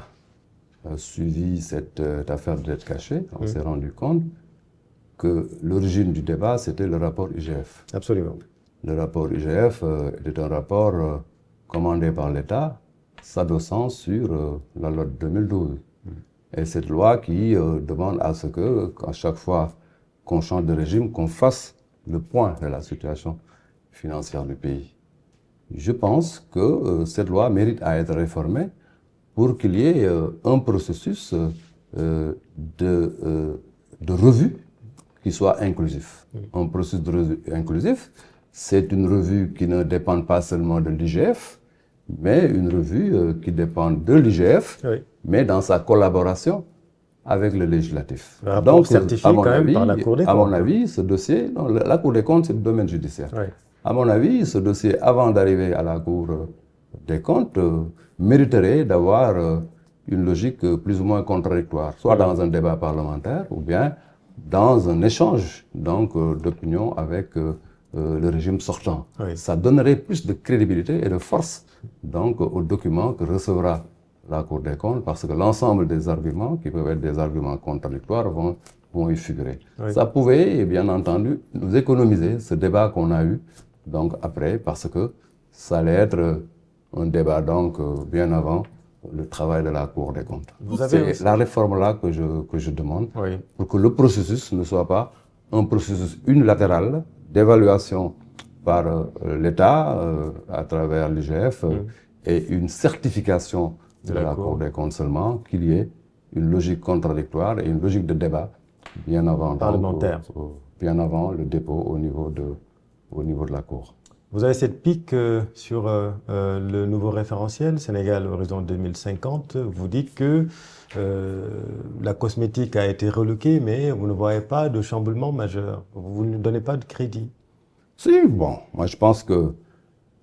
suivi cette affaire de dette cachée, on s'est rendu compte que l'origine du débat, c'était le rapport IGF. Absolument. Le rapport IGF était un rapport commandé par l'État, s'adossant sur la loi de 2012. Et cette loi qui demande à ce que, à chaque fois qu'on change de régime, qu'on fasse le point de la situation financière du pays. Je pense que cette loi mérite à être réformée pour qu'il y ait un processus de revue qui soit inclusif. Un processus de revue inclusif, c'est une revue qui ne dépend pas seulement de l'IGF, mais une revue qui dépend de l'IGF, Oui. mais dans sa collaboration avec le législatif. Un rapport certifié quand même par la Cour des comptes. À mon avis, ce dossier, non, la Cour des comptes, c'est le domaine judiciaire. Oui. À mon avis, ce dossier, avant d'arriver à la Cour des comptes, mériterait d'avoir une logique plus ou moins contradictoire, soit dans un débat parlementaire ou bien dans un échange d'opinion avec le régime sortant. Oui. Ça donnerait plus de crédibilité et de force aux documents que recevra la Cour des comptes, parce que l'ensemble des arguments, qui peuvent être des arguments contradictoires, vont y figurer. Oui. Ça pouvait, bien entendu, nous économiser ce débat qu'on a eu après, parce que ça allait être un débat bien avant le travail de la Cour des comptes. C'est la réforme-là que je demande, oui, pour que le processus ne soit pas un processus unilatéral d'évaluation par l'État à travers l'IGF et une certification de la Cour des comptes seulement, qu'il y ait une logique contradictoire et une logique de débat bien avant, parlementaire. Bien avant le dépôt au niveau de la Cour. Vous avez cette pique sur le nouveau référentiel Sénégal Horizon 2050. Vous dites que la cosmétique a été relookée, mais vous ne voyez pas de chamboulement majeur. Vous ne donnez pas de crédit. Si, bon, moi je pense que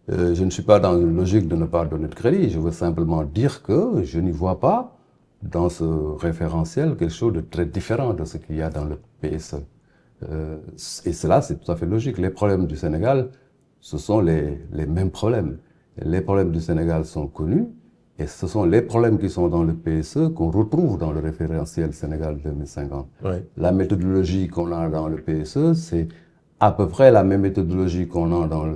je ne suis pas dans une logique de ne pas donner de crédit. Je veux simplement dire que je n'y vois pas dans ce référentiel quelque chose de très différent de ce qu'il y a dans le PSE. Et cela, c'est tout à fait logique. Les problèmes du Sénégal, ce sont les mêmes problèmes. Les problèmes du Sénégal sont connus et ce sont les problèmes qui sont dans le PSE qu'on retrouve dans le référentiel Sénégal 2050. Oui. La méthodologie qu'on a dans le PSE, c'est à peu près la même méthodologie qu'on a dans le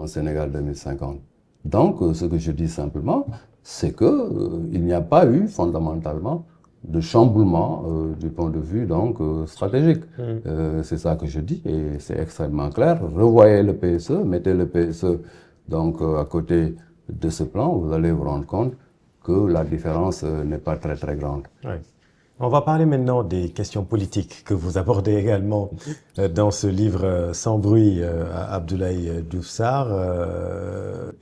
Sénégal 2050. Donc, ce que je dis simplement, c'est qu'il n'y a pas eu fondamentalement de chamboulement du point de vue stratégique. C'est ça que je dis et c'est extrêmement clair. Revoyez le PSE, mettez le PSE à côté de ce plan, vous allez vous rendre compte que la différence n'est pas très très grande. Oui. On va parler maintenant des questions politiques que vous abordez également dans ce livre Sans bruit à Abdoulaye Diouf Sarr.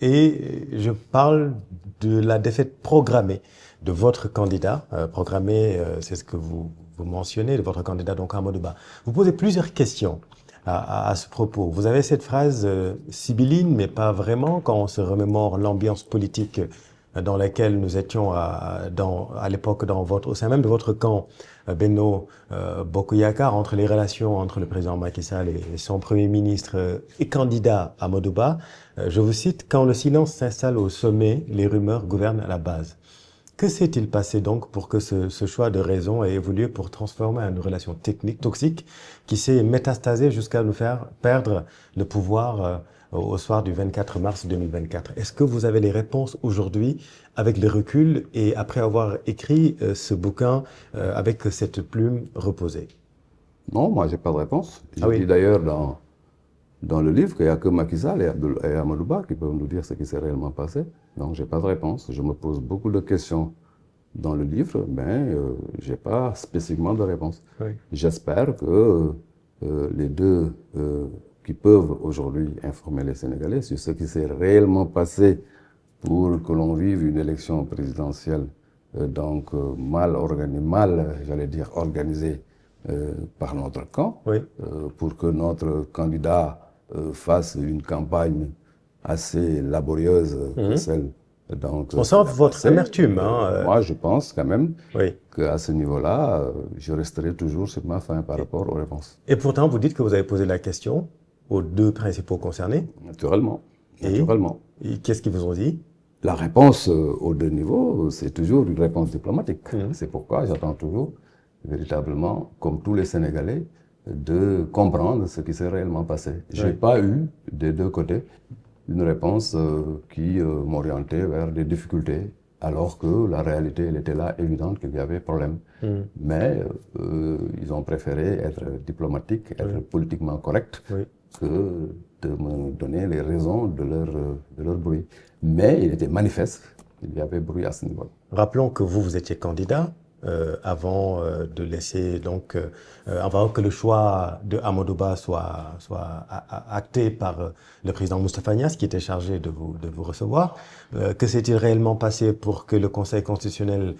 Et je parle de la défaite programmée de votre candidat. Programmée, c'est ce que vous mentionnez, de votre candidat, donc Amadou Ba. Vous posez plusieurs questions à ce propos. Vous avez cette phrase sibylline, mais pas vraiment, quand on se remémore l'ambiance politique dans laquelle nous étions à l'époque au sein même de votre camp, Benno Bokk Yakaar, entre les relations entre le président Macky Sall et son Premier ministre et candidat Amadou Ba. Je vous cite, « Quand le silence s'installe au sommet, les rumeurs gouvernent à la base ». Que s'est-il passé donc pour que ce choix de raison ait évolué pour transformer une relation technique, toxique, qui s'est métastasée jusqu'à nous faire perdre le pouvoir au soir du 24 mars 2024. Est-ce que vous avez les réponses aujourd'hui avec le recul et après avoir écrit ce bouquin avec cette plume reposée? Non, moi j'ai pas de réponse. Je dis d'ailleurs dans le livre qu'il n'y a que Macky Sall et Amadou Ba qui peuvent nous dire ce qui s'est réellement passé. Donc j'ai pas de réponse. Je me pose beaucoup de questions dans le livre, mais j'ai pas spécifiquement de réponse. Oui. J'espère que les deux qui peuvent aujourd'hui informer les Sénégalais sur ce qui s'est réellement passé pour que l'on vive une élection présidentielle mal organisée par notre camp, oui. Pour que notre candidat fasse une campagne assez laborieuse que celle. On sent votre amertume. Moi, je pense quand même oui. qu'à ce niveau-là, je resterai toujours sur ma faim par rapport aux réponses. Et pourtant, vous dites que vous avez posé la question aux deux principaux concernés. Naturellement. Et qu'est-ce qu'ils vous ont dit? La réponse aux deux niveaux, c'est toujours une réponse diplomatique. C'est pourquoi j'attends toujours, véritablement, comme tous les Sénégalais, de comprendre ce qui s'est réellement passé. Je n'ai pas eu, des deux côtés, une réponse qui m'orientait vers des difficultés, alors que la réalité, elle était là, évidente qu'il y avait problème. Mais ils ont préféré être diplomatiques, être politiquement corrects, que de me donner les raisons de leur bruit. Mais il était manifeste qu'il y avait bruit à ce niveau-là. Rappelons que vous étiez candidat avant de laisser donc avant que le choix de Amadou Ba soit acté par le président Moustapha Niasse, qui était chargé de vous recevoir. Que s'est-il réellement passé pour que le Conseil constitutionnel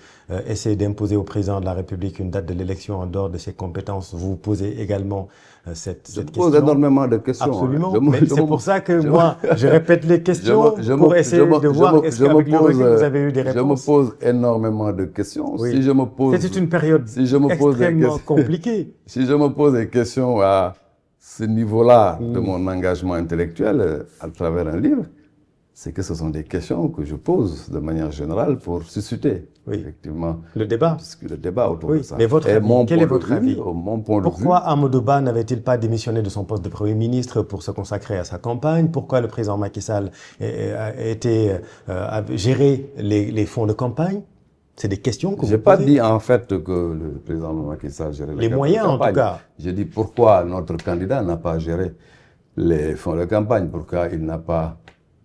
essaie d'imposer au président de la République une date de l'élection en dehors de ses compétences? Vous vous posez également cette question. Je pose énormément de questions. Absolument, mais c'est pour ça que moi, je répète les questions pour essayer de voir est-ce qu'avec le recul, vous avez eu des réponses. Je me pose énormément de questions. Si je me pose, c'est une période extrêmement compliquée. Si je me pose des questions à ce niveau-là de mon engagement intellectuel à travers un livre, c'est que ce sont des questions que je pose de manière générale pour susciter effectivement le débat autour de ça. Mais votre avis, quel est votre avis? Mon point de vue. Pourquoi Amadou Ba n'avait-il pas démissionné de son poste de Premier ministre pour se consacrer à sa campagne? Pourquoi le président Macky Sall a géré les fonds de campagne? C'est des questions que vous posez. Je n'ai pas dit en fait que le président Macky Sall gérait les moyens en tout cas. J'ai dit pourquoi notre candidat n'a pas géré les fonds de campagne, pourquoi il n'a pas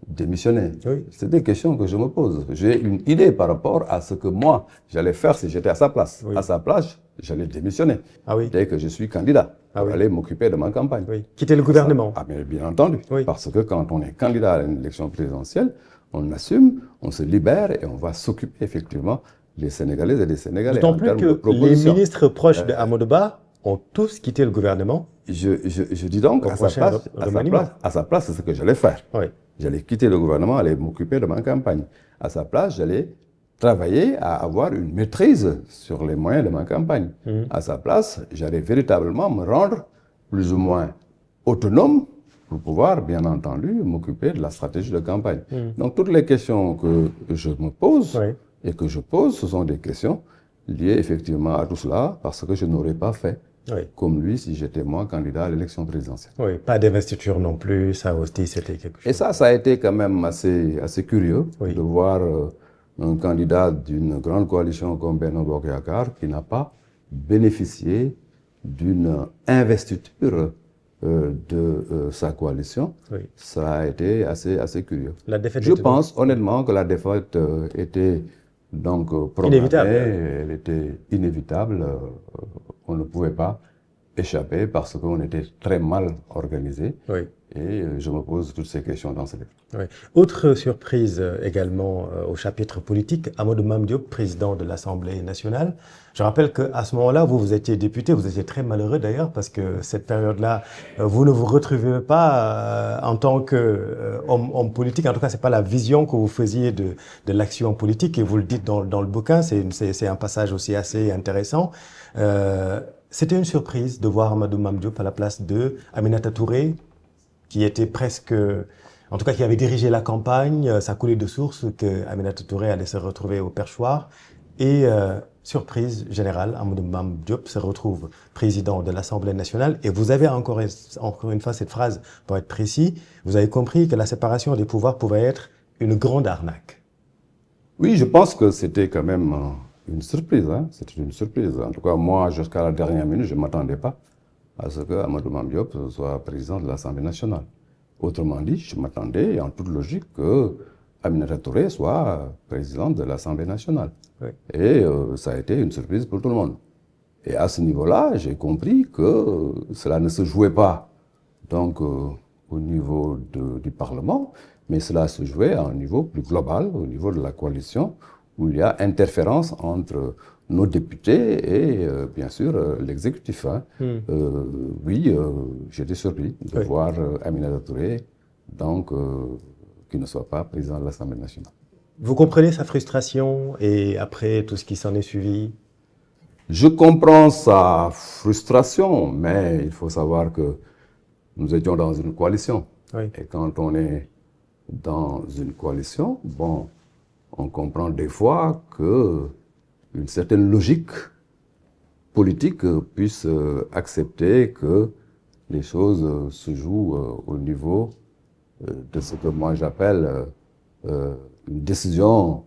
démissionner. C'est des questions que je me pose. J'ai une idée par rapport à ce que moi, j'allais faire si j'étais à sa place. À sa place, j'allais démissionner. Dès que je suis candidat, pour aller m'occuper de ma campagne. Quitter le gouvernement. Mais bien entendu. Parce que quand on est candidat à une élection présidentielle, on assume, on se libère et on va s'occuper effectivement des Sénégalaises et des Sénégalais. D'autant plus que les ministres proches de Amadou Ba ont tous quitté le gouvernement. Je dis donc, à sa place, c'est ce que j'allais faire. J'allais quitter le gouvernement, aller m'occuper de ma campagne. À sa place, j'allais travailler à avoir une maîtrise sur les moyens de ma campagne. À sa place, j'allais véritablement me rendre plus ou moins autonome pour pouvoir, bien entendu, m'occuper de la stratégie de campagne. Donc, toutes les questions que je me pose et que je pose, ce sont des questions liées effectivement à tout cela, parce que je n'aurais pas fait comme lui si j'étais moi candidat à l'élection présidentielle. Pas d'investiture non plus, ça aussi c'était quelque chose. Et ça a été quand même assez curieux de voir un candidat d'une grande coalition comme Benno Bokk Yakaar qui n'a pas bénéficié d'une investiture de sa coalition. Ça a été assez curieux. Je pense honnêtement que la défaite était donc programmée, elle était inévitable. On ne pouvait pas échapper parce qu'on était très mal organisé. Et je me pose toutes ces questions dans ce livre. Autre surprise également au chapitre politique, Amadou Mame Diop, président de l'Assemblée nationale. Je rappelle qu'à ce moment-là, vous étiez député, vous étiez très malheureux d'ailleurs, parce que cette période-là, vous ne vous retrouvez pas en tant qu'homme politique. En tout cas, ce n'est pas la vision que vous faisiez de l'action politique, et vous le dites dans le bouquin, c'est un passage aussi assez intéressant. C'était une surprise de voir Amadou Mame Diop à la place de Aminata Touré, qui était presque, en tout cas qui avait dirigé la campagne. Ça coulait de source que Aminata Touré allait se retrouver au perchoir. Et surprise générale, Amadou Mame Diop se retrouve président de l'Assemblée nationale. Et vous avez encore une fois cette phrase, pour être précis, vous avez compris que la séparation des pouvoirs pouvait être une grande arnaque. Oui, je pense que c'était quand même une surprise. C'était une surprise. En tout cas, moi, jusqu'à la dernière minute, je ne m'attendais pas à ce que Amadou Mame Diop soit président de l'Assemblée nationale. Autrement dit, je m'attendais en toute logique que Aminata Touré soit présidente de l'Assemblée nationale. Et ça a été une surprise pour tout le monde. Et à ce niveau-là, j'ai compris que cela ne se jouait pas donc, au niveau du Parlement, mais cela se jouait à un niveau plus global, au niveau de la coalition, où il y a interférence entre nos députés et bien sûr l'exécutif. Oui, j'étais surpris de voir Aminata Touré, donc, qui ne soit pas président de l'Assemblée nationale. Vous comprenez sa frustration et après tout ce qui s'en est suivi? Je comprends sa frustration, mais il faut savoir que nous étions dans une coalition. Et quand on est dans une coalition, bon, on comprend des fois qu'une certaine logique politique puisse accepter que les choses se jouent au niveau de ce que moi j'appelle une décision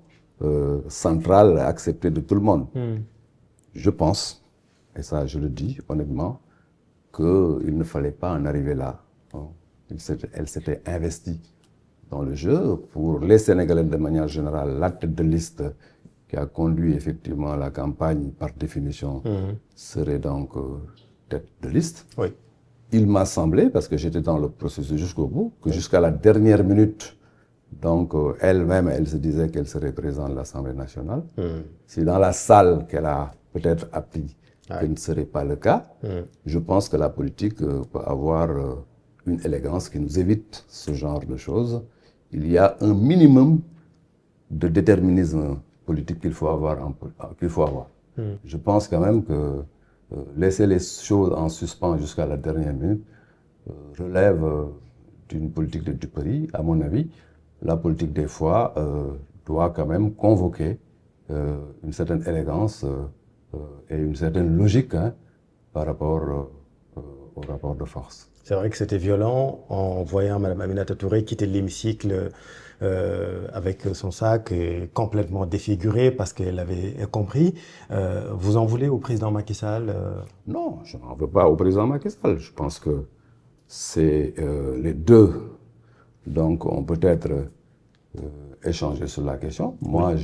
centrale acceptée de tout le monde. Je pense, et ça je le dis honnêtement, qu'il ne fallait pas en arriver là. Elle s'était investie dans le jeu. Pour les Sénégalais de manière générale, la tête de liste qui a conduit effectivement la campagne par définition serait donc tête de liste. Oui. Il m'a semblé, parce que j'étais dans le processus jusqu'au bout, que jusqu'à la dernière minute, donc elle-même, elle se disait qu'elle serait présidente de l'Assemblée nationale. C'est dans la salle qu'elle a peut-être appris que ce ne serait pas le cas. Je pense que la politique peut avoir une élégance qui nous évite ce genre de choses. Il y a un minimum de déterminisme politique qu'il faut avoir. Je pense quand même que laisser les choses en suspens jusqu'à la dernière minute relève d'une politique de duperie. À mon avis, la politique des fois doit quand même convoquer une certaine élégance et une certaine logique par rapport au rapport de force. C'est vrai que c'était violent en voyant Mme Aminata Touré quitter l'hémicycle avec son sac complètement défiguré parce qu'elle avait compris. Vous en voulez au président Macky Sall Non, je n'en veux pas au président Macky Sall. Je pense que c'est les deux donc ont peut-être échangé sur la question. Moi,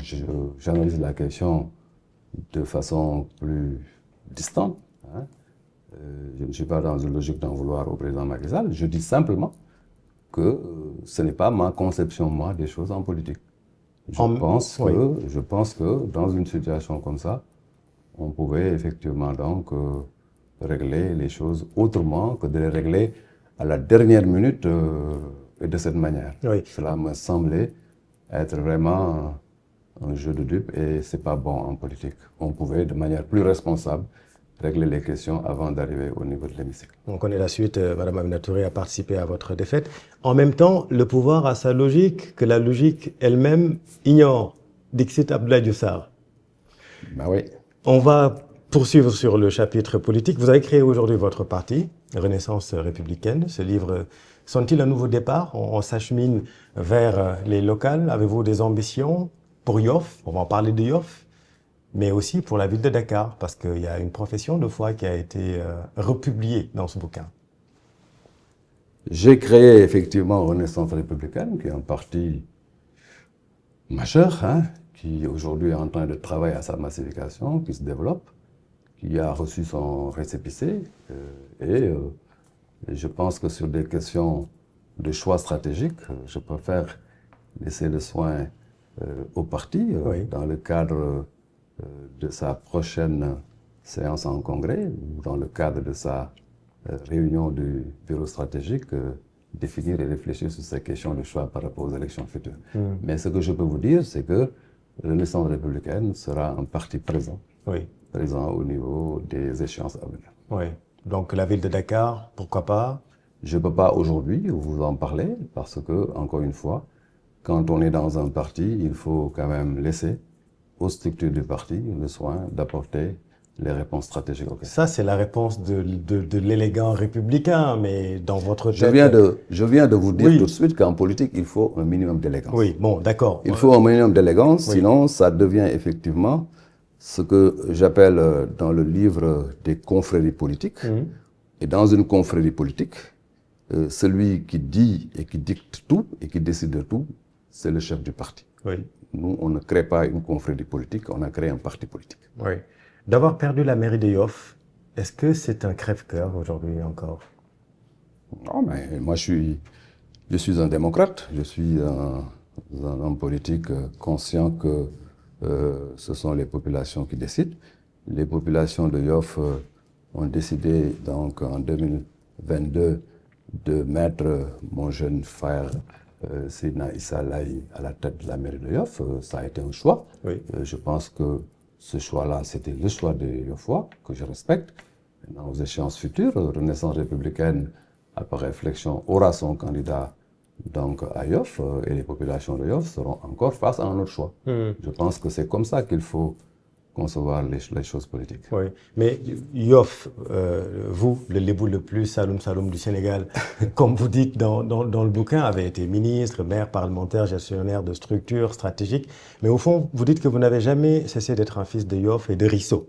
j'analyse la question de façon plus distante. Je ne suis pas dans une logique d'en vouloir au président Macky Sall. Je dis simplement que ce n'est pas ma conception, moi, des choses en politique. Je pense que dans une situation comme ça, on pouvait effectivement donc régler les choses autrement que de les régler à la dernière minute et de cette manière. Oui. Cela me semblait être vraiment un jeu de dupes et c'est pas bon en politique. On pouvait de manière plus responsable régler les questions avant d'arriver au niveau de l'hémicycle. On connaît la suite, Mme Aminata Touré a participé à votre défaite. En même temps, le pouvoir a sa logique que la logique elle-même ignore. Dixit Abdoulaye Diouf Sarr. Ben oui. On va poursuivre sur le chapitre politique. Vous avez créé aujourd'hui votre parti, Renaissance républicaine. Ce livre, sont-ils un nouveau départ? On s'achemine vers les locales. Avez-vous des ambitions pour Yoff? On va en parler de Yoff, mais aussi pour la ville de Dakar, parce qu'il y a une profession de foi qui a été republiée dans ce bouquin. J'ai créé effectivement Renaissance républicaine, qui est un parti majeur, qui aujourd'hui est en train de travailler à sa massification, qui se développe, qui a reçu son récépissé. Et je pense que sur des questions de choix stratégiques, je préfère laisser le soin au parti, dans le cadre de sa prochaine séance en congrès, ou dans le cadre de sa réunion du bureau stratégique, définir et réfléchir sur ces questions de choix par rapport aux élections futures. Mais ce que je peux vous dire, c'est que Renaissance républicaine sera un parti présent, présent au niveau des échéances à venir. Oui. Donc la ville de Dakar, pourquoi pas? Je ne peux pas aujourd'hui vous en parler, parce que, encore une fois, quand on est dans un parti, il faut quand même laisser aux structures du parti le soin d'apporter les réponses stratégiques. Ça, c'est la réponse de l'élégant républicain, mais dans votre tête... Je viens de vous dire tout de suite qu'en politique, il faut un minimum d'élégance. Oui, bon, d'accord. Il faut un minimum d'élégance, sinon ça devient effectivement ce que j'appelle dans le livre des confréries politiques. Et dans une confrérie politique, celui qui dit et qui dicte tout et qui décide de tout, c'est le chef du parti. Nous, on ne crée pas une confrérie politique, on a créé un parti politique. Oui. D'avoir perdu la mairie de Yoff, est-ce que c'est un crève-cœur aujourd'hui encore? Non, mais moi je suis un démocrate, je suis un homme politique conscient que ce sont les populations qui décident. Les populations de Yoff ont décidé donc en 2022 de mettre mon jeune frère Seydina Issa Laye à la tête de la mairie de Yoff. Ça a été un choix. Je pense que ce choix-là, c'était le choix des Yoffois, que je respecte. Dans aux échéances futures, Renaissance républicaine, après réflexion, aura son candidat donc à Yoff, et les populations de Yoff seront encore face à un autre choix. Je pense que c'est comme ça qu'il faut concevoir les choses politiques. Oui, mais Yoff, vous, le Lébou le plus Saloum Saloum du Sénégal, comme vous dites dans le bouquin, avez été ministre, maire, parlementaire, gestionnaire de structures stratégiques. Mais au fond, vous dites que vous n'avez jamais cessé d'être un fils de Yoff et de Risso,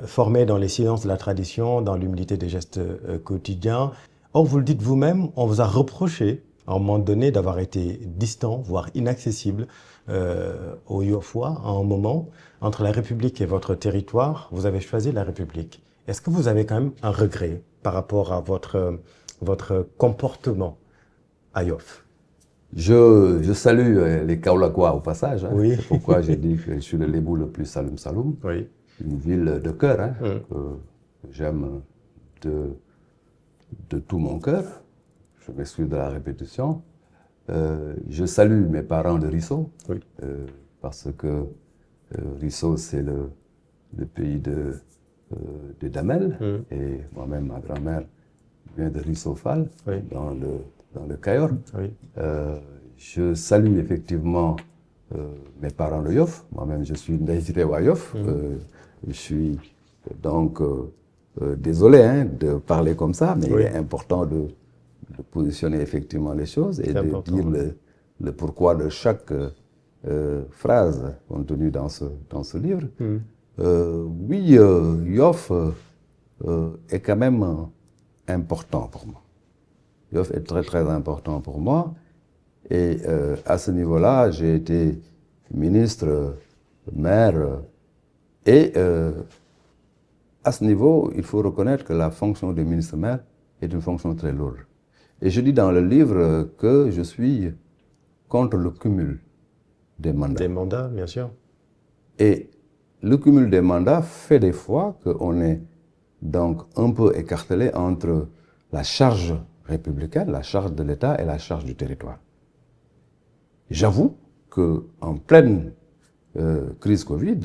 formé dans les silences de la tradition, dans l'humilité des gestes quotidiens. Or, vous le dites vous-même, on vous a reproché, à un moment donné, d'avoir été distant, voire inaccessible aux Yoffois à un moment. Entre la République et votre territoire, vous avez choisi la République. Est-ce que vous avez quand même un regret par rapport à votre comportement à Yoff? Je salue les Kaolakois au passage. Hein. Oui. C'est pourquoi j'ai dit que je suis le Lébou le plus Saloum Saloum. Oui. Une ville de cœur, hein, que j'aime de tout mon cœur. Je m'excuse de la répétition. Je salue mes parents de Risso, Oui. parce que Risso, c'est le pays de Damel, et moi-même, ma grand-mère vient de Risso-Fall, Oui. dans le Cayor. Oui. Je salue effectivement mes parents de Yoff. Moi-même, je suis Ndaïsirewa Yoff. Je suis donc désolé hein, de parler comme ça, mais Oui. il est important de positionner effectivement les choses et de important. dire le pourquoi de chaque phrase contenue dans ce livre. Oui, Yoff est quand même important pour moi. Yoff est très très important pour moi. Et à ce niveau-là, j'ai été ministre, maire, et à ce niveau, il faut reconnaître que la fonction de ministre-maire est une fonction très lourde. Et je dis dans le livre que je suis contre le cumul des mandats. Des mandats, bien sûr. Et le cumul des mandats fait des fois qu'on est donc un peu écartelé entre la charge républicaine, la charge de l'État et la charge du territoire. J'avoue qu'en pleine crise Covid,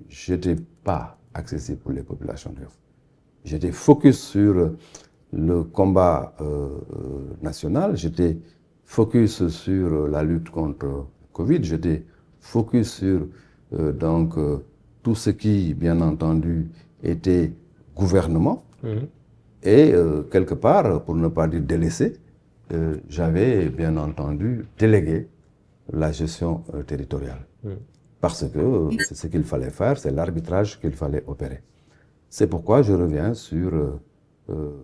je n'étais pas accessible pour les populations de Yoff. J'étais focus sur le combat national, j'étais focus sur la lutte contre Covid, j'étais focus sur tout ce qui, bien entendu, était gouvernement. Et quelque part, pour ne pas dire délaissé, j'avais bien entendu délégué la gestion territoriale. Parce que c'est ce qu'il fallait faire, c'est l'arbitrage qu'il fallait opérer. C'est pourquoi je reviens sur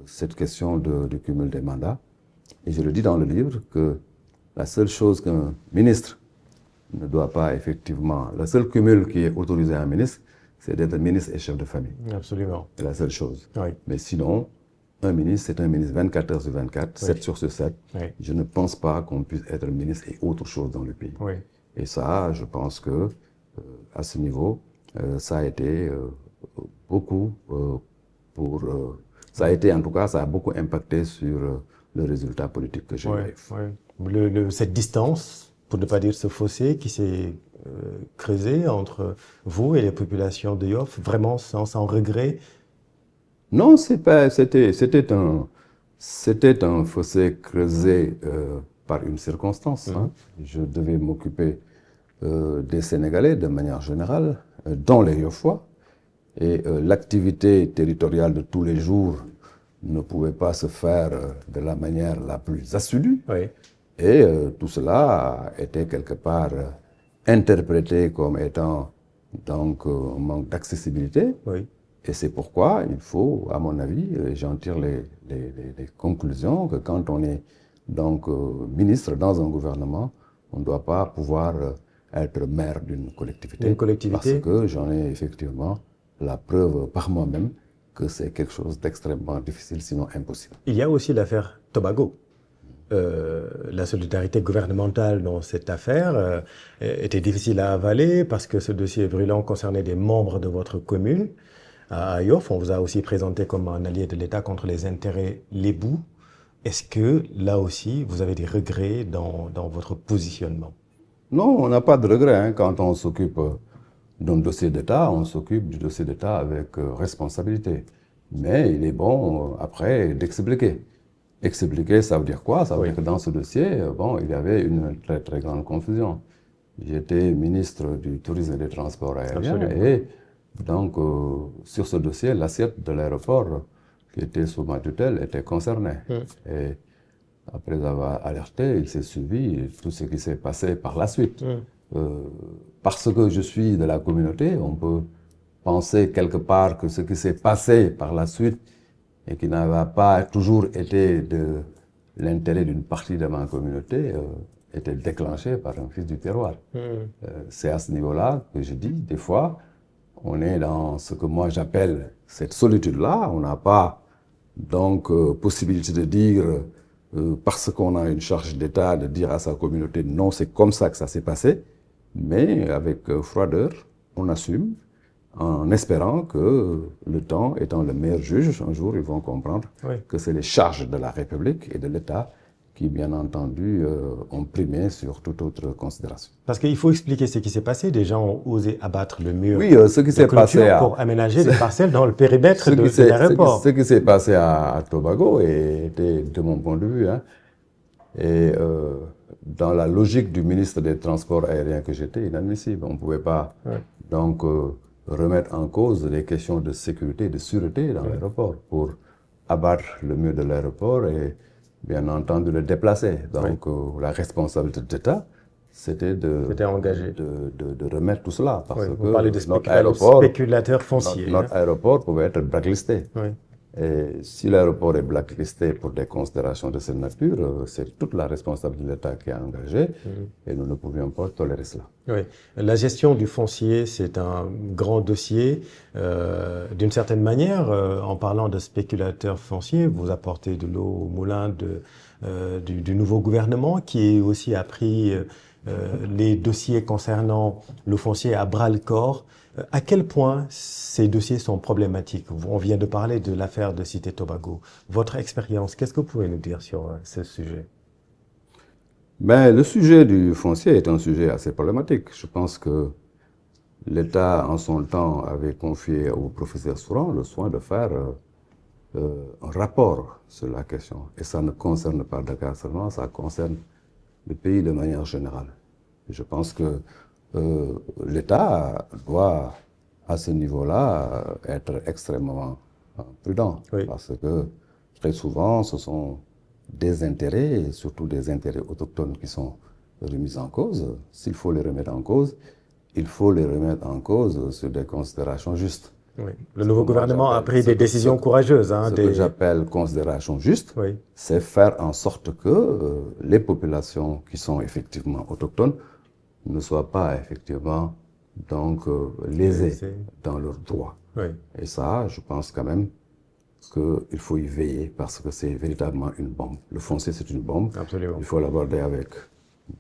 cette question du cumul des mandats. Et je le dis dans le livre que la seule chose qu'un ministre ne doit pas effectivement... Le seul cumul qui est autorisé à un ministre, c'est d'être ministre et chef de famille. Absolument. C'est la seule chose. Oui. Mais sinon, un ministre, c'est un ministre 24 heures sur 24, 7 jours sur 7. Oui. Je ne pense pas qu'on puisse être ministre et autre chose dans le pays. Oui. Et ça, je pense que à ce niveau, ça a été beaucoup ça a été, en tout cas, ça a beaucoup impacté sur le résultat politique que j'ai eu. Oui. Cette distance, pour ne pas dire ce fossé, qui s'est creusé entre vous et les populations de Yoff, vraiment sans regret? Non, c'était un fossé creusé par une circonstance. Hein. Je devais m'occuper des Sénégalais de manière générale, dont les Yoffois. Et l'activité territoriale de tous les jours ne pouvait pas se faire de la manière la plus assidue. Oui. Et tout cela était quelque part interprété comme étant donc un manque d'accessibilité. Oui. Et c'est pourquoi il faut, à mon avis, j'en tire les conclusions, que quand on est donc ministre dans un gouvernement, on ne doit pas pouvoir être maire d'une collectivité. Parce que j'en ai effectivement la preuve par moi-même que c'est quelque chose d'extrêmement difficile, sinon impossible. Il y a aussi l'affaire Tobago. La solidarité gouvernementale dans cette affaire était difficile à avaler parce que ce dossier brûlant concernait des membres de votre commune. À Yoff, on vous a aussi présenté comme un allié de l'État contre les intérêts lébous. Est-ce que, là aussi, vous avez des regrets dans votre positionnement? Non, on n'a pas de regrets. Hein. Quand on s'occupe d'un dossier d'État, on s'occupe du dossier d'État avec responsabilité. Mais il est bon, après, d'expliquer. Expliquer, ça veut dire quoi? Ça veut dire que dans ce dossier, il y avait une très très grande confusion. J'étais ministre du Tourisme et des Transports aériens. Absolument. Et donc, sur ce dossier, l'assiette de l'aéroport qui était sous ma tutelle était concernée. Et après avoir alerté, il s'est suivi tout ce qui s'est passé par la suite. Parce que je suis de la communauté, on peut penser quelque part que ce qui s'est passé par la suite et qui n'avait pas toujours été de l'intérêt d'une partie de ma communauté était déclenché par un fils du terroir. C'est à ce niveau-là que je dis, des fois, on est dans ce que moi j'appelle cette solitude-là. On n'a pas donc possibilité de dire, parce qu'on a une charge d'État, de dire à sa communauté non, c'est comme ça que ça s'est passé. Mais avec froideur, on assume, en espérant que le temps étant le meilleur juge, un jour ils vont comprendre que c'est les charges de la République et de l'État qui, bien entendu, ont primé sur toute autre considération. Parce qu'il faut expliquer ce qui s'est passé. Des gens ont osé abattre le mur ce qui s'est passé pour aménager des parcelles dans le périmètre de l'aéroport. Ce qui s'est passé à Tobago était, de mon point de vue, et dans la logique du ministre des Transports aériens que j'étais, inadmissible. On ne pouvait pas donc remettre en cause les questions de sécurité et de sûreté dans l'aéroport pour abattre le mur de l'aéroport et bien entendu le déplacer. Donc la responsabilité de l'État, c'était de remettre tout cela. Parce que vous parlez de spéculateurs fonciers. Notre aéroport pouvait être blacklisté. Et si l'aéroport est blacklisté pour des considérations de cette nature, c'est toute la responsabilité de l'État qui est engagée et nous ne pouvions pas tolérer cela. Oui. La gestion du foncier, c'est un grand dossier. D'une certaine manière, en parlant de spéculateurs fonciers, vous apportez de l'eau au moulin du nouveau gouvernement qui aussi a pris les dossiers concernant le foncier à bras-le-corps. À quel point ces dossiers sont problématiques? On vient de parler de l'affaire de Cité Tobago. Votre expérience, qu'est-ce que vous pouvez nous dire sur ce sujet? Ben, le sujet du foncier est un sujet assez problématique. Je pense que l'État, en son temps, avait confié au professeur Souran le soin de faire un rapport sur la question. Et ça ne concerne pas Dakar seulement, ça concerne le pays de manière générale. Et je pense que l'État doit, à ce niveau-là, être extrêmement prudent. Parce que très souvent, ce sont des intérêts, et surtout des intérêts autochtones qui sont remis en cause. S'il faut les remettre en cause, il faut les remettre en cause sur des considérations justes. Le nouveau gouvernement a pris des décisions courageuses. Ce que j'appelle considération juste, c'est faire en sorte que les populations qui sont effectivement autochtones ne soient pas effectivement donc lésées dans leurs droits. Et ça, je pense quand même qu'il faut y veiller parce que c'est véritablement une bombe. Le foncier, c'est une bombe. Absolument. Il faut l'aborder avec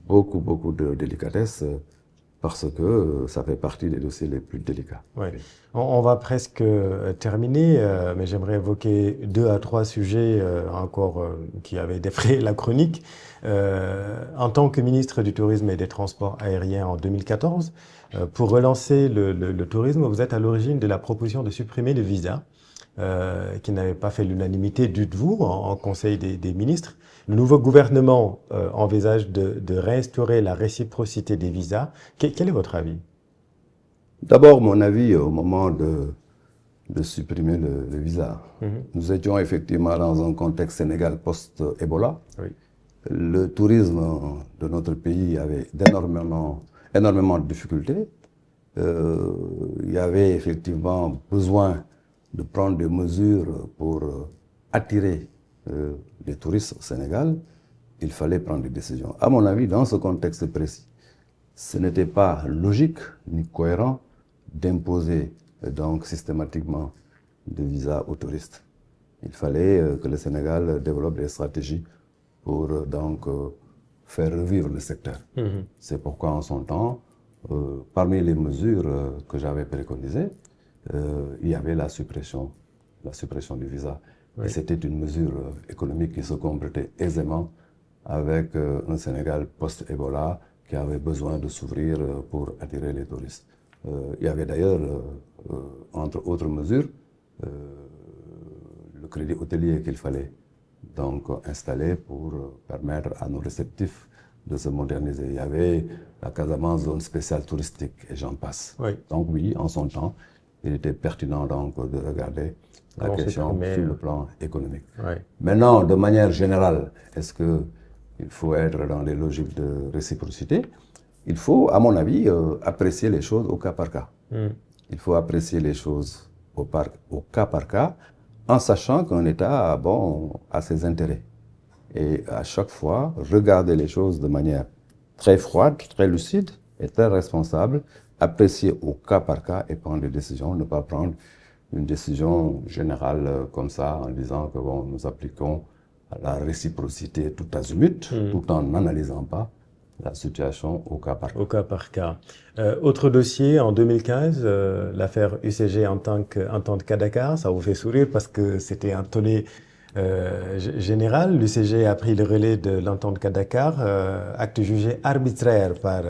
beaucoup de délicatesse parce que ça fait partie des dossiers les plus délicats. On va presque terminer, mais j'aimerais évoquer 2 à 3 sujets encore qui avaient défrayé la chronique. En tant que ministre du Tourisme et des Transports aériens en 2014, pour relancer le tourisme, vous êtes à l'origine de la proposition de supprimer le visa, qui n'avait pas fait l'unanimité, dites-vous, en Conseil des ministres. Le nouveau gouvernement envisage de réinstaurer la réciprocité des visas. Quel est votre avis? D'abord, mon avis au moment de supprimer le visa. Nous étions effectivement dans un contexte Sénégal post-Ebola. Le tourisme de notre pays avait énormément de difficultés. Il y avait effectivement besoin de prendre des mesures pour attirer les touristes au Sénégal. Il fallait prendre des décisions. À mon avis, dans ce contexte précis, ce n'était pas logique ni cohérent d'imposer donc systématiquement des visas aux touristes. Il fallait que le Sénégal développe des stratégies pour donc faire revivre le secteur. C'est pourquoi en son temps, parmi les mesures que j'avais préconisées, il y avait la suppression du visa. Et c'était une mesure économique qui se complétait aisément avec un Sénégal post-Ebola qui avait besoin de s'ouvrir pour attirer les touristes. Il y avait d'ailleurs, entre autres mesures, le crédit hôtelier qu'il fallait donc installer pour permettre à nos réceptifs de se moderniser. Il y avait la Casamance, zone spéciale touristique, et j'en passe. Oui. Donc oui, en son temps, il était pertinent donc de regarder la question sur le plan économique. Oui. Maintenant, de manière générale, est-ce qu'il faut être dans les logiques de réciprocité? Il faut, à mon avis, apprécier les choses au cas par cas. Il faut apprécier les choses au cas par cas, en sachant qu'un État a ses intérêts. Et à chaque fois, regarder les choses de manière très froide, très lucide et très responsable, apprécier au cas par cas et prendre des décisions, ne pas prendre une décision générale comme ça en disant que nous appliquons la réciprocité tout azimut, tout en n'analysant pas la situation au cas par cas. Au cas par cas. Autre dossier, en 2015, l'affaire UCG en tant qu'entente Kadakar, ça vous fait sourire parce que c'était un tollé général. L'UCG a pris le relais de l'entente Kadakar, acte jugé arbitraire par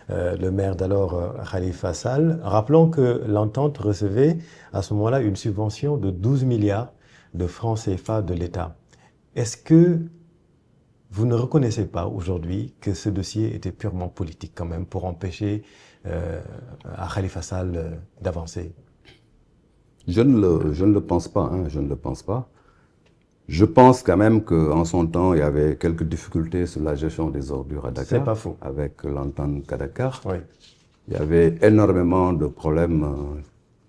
le maire d'alors, Khalifa Sall. Rappelons que l'entente recevait à ce moment-là une subvention de 12 milliards de francs CFA de l'État. Est-ce que vous ne reconnaissez pas aujourd'hui que ce dossier était purement politique quand même pour empêcher à Khalifa Sall d'avancer? Je ne le pense pas, je ne le pense pas. Je pense quand même qu'en son temps, il y avait quelques difficultés sur la gestion des ordures à Dakar. C'est pas faux. Avec l'entente Kadakar. Oui. Il y avait énormément de problèmes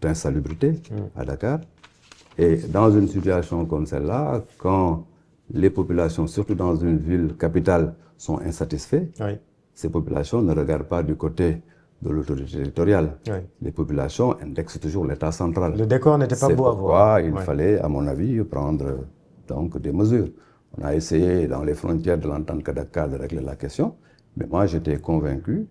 d'insalubrité à Dakar. Et dans une situation comme celle-là, quand les populations, surtout dans une ville capitale, sont insatisfaites, ces populations ne regardent pas du côté de l'autorité territoriale. Les populations indexent toujours l'État central. Le décor n'était pas beau à voir. C'est pourquoi il fallait, à mon avis, prendre donc des mesures. On a essayé, dans les frontières de l'entente Kadakar, de régler la question, mais moi j'étais convaincu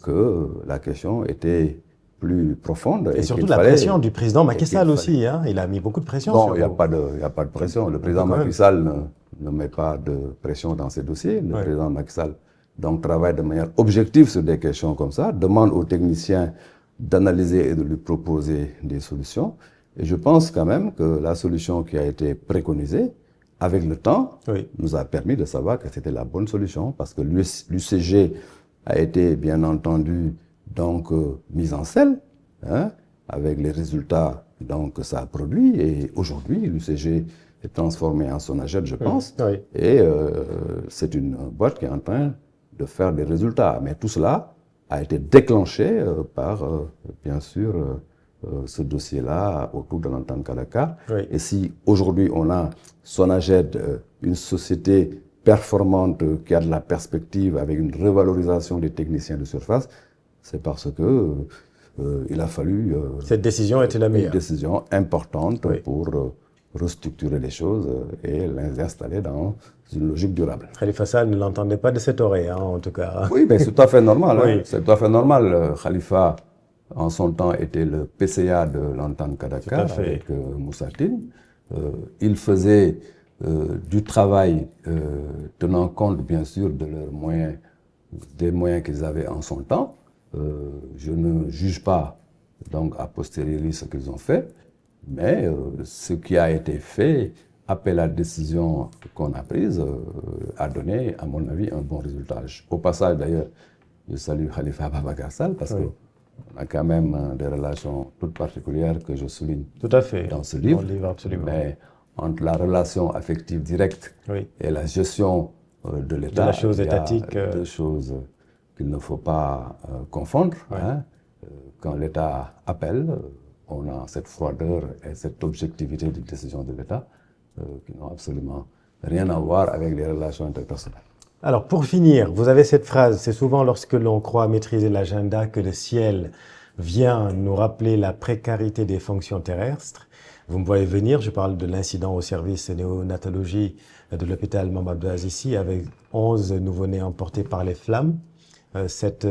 que la question était plus profonde. Et surtout la pression du président Macky Sall aussi, il a mis beaucoup de pression sur vous. Non, il n'y a pas de pression. Le président Macky Sall ne met pas de pression dans ces dossiers. Le président Macky Sall donc, travaille de manière objective sur des questions comme ça, demande aux techniciens d'analyser et de lui proposer des solutions. Et je pense quand même que la solution qui a été préconisée, avec le temps, nous a permis de savoir que c'était la bonne solution, parce que l'UCG a été, bien entendu, donc mise en scène, avec les résultats donc, que ça a produit. Et aujourd'hui, l'UCG est transformé en Sonaged, je pense. Et c'est une boîte qui est en train de faire des résultats. Mais tout cela a été déclenché par, bien sûr, ce dossier-là autour de l'entente Kadakar. Et si aujourd'hui on a Sonaged, une société performante qui a de la perspective avec une revalorisation des techniciens de surface, c'est parce que il a fallu... cette décision était la meilleure. Une décision importante pour restructurer les choses et les installer dans une logique durable. Khalifa Sall ne l'entendait pas de cette oreille, en tout cas. Oui, mais c'est tout à fait normal. C'est tout à fait normal. Khalifa, en son temps, était le PCA de l'entente Kadakar avec Moussa Tine. Il faisait du travail tenant compte, bien sûr, de leurs moyens, des moyens qu'ils avaient en son temps. Je ne juge pas, donc, a posteriori ce qu'ils ont fait, mais ce qui a été fait, après la décision qu'on a prise, a donné, à mon avis, un bon résultat. Au passage, d'ailleurs, je salue Khalifa Ababacar Sall parce qu'on a quand même des relations toutes particulières que je souligne dans ce livre. Absolument. Mais entre la relation affective directe et la gestion de l'État, il y a deux choses qu'il ne faut pas confondre. Quand l'État appelle, on a cette froideur et cette objectivité de décision de l'État qui n'ont absolument rien à voir avec les relations interpersonnelles. Alors pour finir, vous avez cette phrase, c'est souvent lorsque l'on croit maîtriser l'agenda que le ciel vient nous rappeler la précarité des fonctions terrestres. Vous me voyez venir, je parle de l'incident au service néonatologie de l'hôpital Mamadou Azizi avec 11 nouveau-nés emportés par les flammes. Cet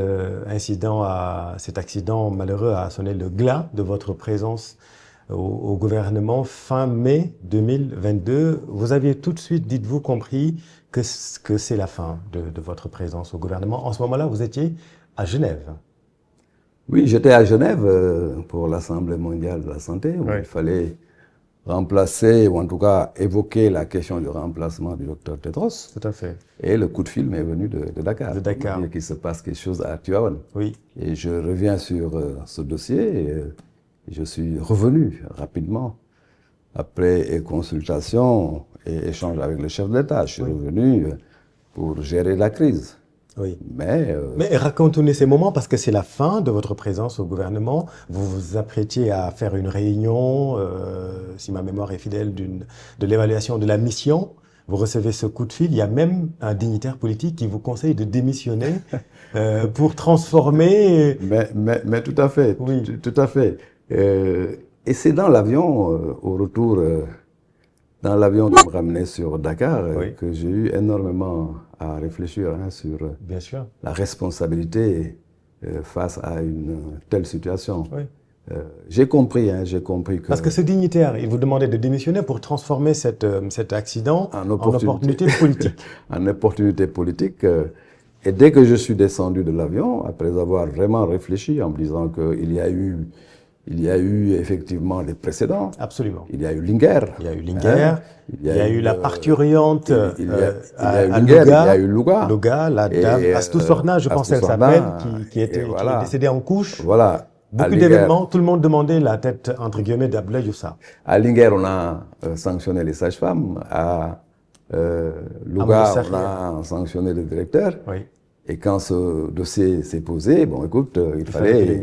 accident malheureux a sonné le glas de votre présence au gouvernement fin mai 2022. Vous aviez tout de suite, dites-vous, compris que c'est la fin de votre présence au gouvernement. En ce moment-là, vous étiez à Genève. Oui, j'étais à Genève pour l'Assemblée mondiale de la santé, où il fallait remplacer, ou en tout cas évoquer la question du remplacement du docteur Tedros. Tout à fait. Et le coup de fil m'est venu de Dakar. De Dakar. Pour dire qu'il se passe quelque chose à Tivaouane. Oui. Et je reviens sur ce dossier et je suis revenu rapidement après consultation et échange avec le chef de l'État. Je suis revenu pour gérer la crise. Oui. Mais racontez-nous ces moments parce que c'est la fin de votre présence au gouvernement. Vous vous apprêtiez à faire une réunion, si ma mémoire est fidèle, de l'évaluation de la mission. Vous recevez ce coup de fil. Il y a même un dignitaire politique qui vous conseille de démissionner pour transformer. Mais tout à fait. Oui. Tout à fait. Et c'est dans l'avion, au retour, dans l'avion qui me ramenait sur Dakar, que j'ai eu énormément à réfléchir sur Bien sûr. la responsabilité face à une telle situation. Oui. J'ai compris que... Parce que ce dignitaire, il vous demandait de démissionner pour transformer cet accident en opportunité politique. En opportunité politique. Et dès que je suis descendu de l'avion, après avoir vraiment réfléchi en me disant qu'il y a eu effectivement des précédents. Absolument. Il y a eu Linguer. Il y a eu Linguer. Il y a eu la parturiente il y a eu à Linguer, Louga. il y a eu Louga. Louga, la dame Astou Sorna, je pense qu'elle s'appelle, qui est décédée en couche. Voilà. Beaucoup d'événements, tout le monde demandait la tête, entre guillemets, d'Abdoulaye Youssa. À Linguer, on a sanctionné les sages-femmes. À Louga, on a sanctionné le directeur. Oui. Et quand ce dossier s'est posé, bon, écoute, il fallait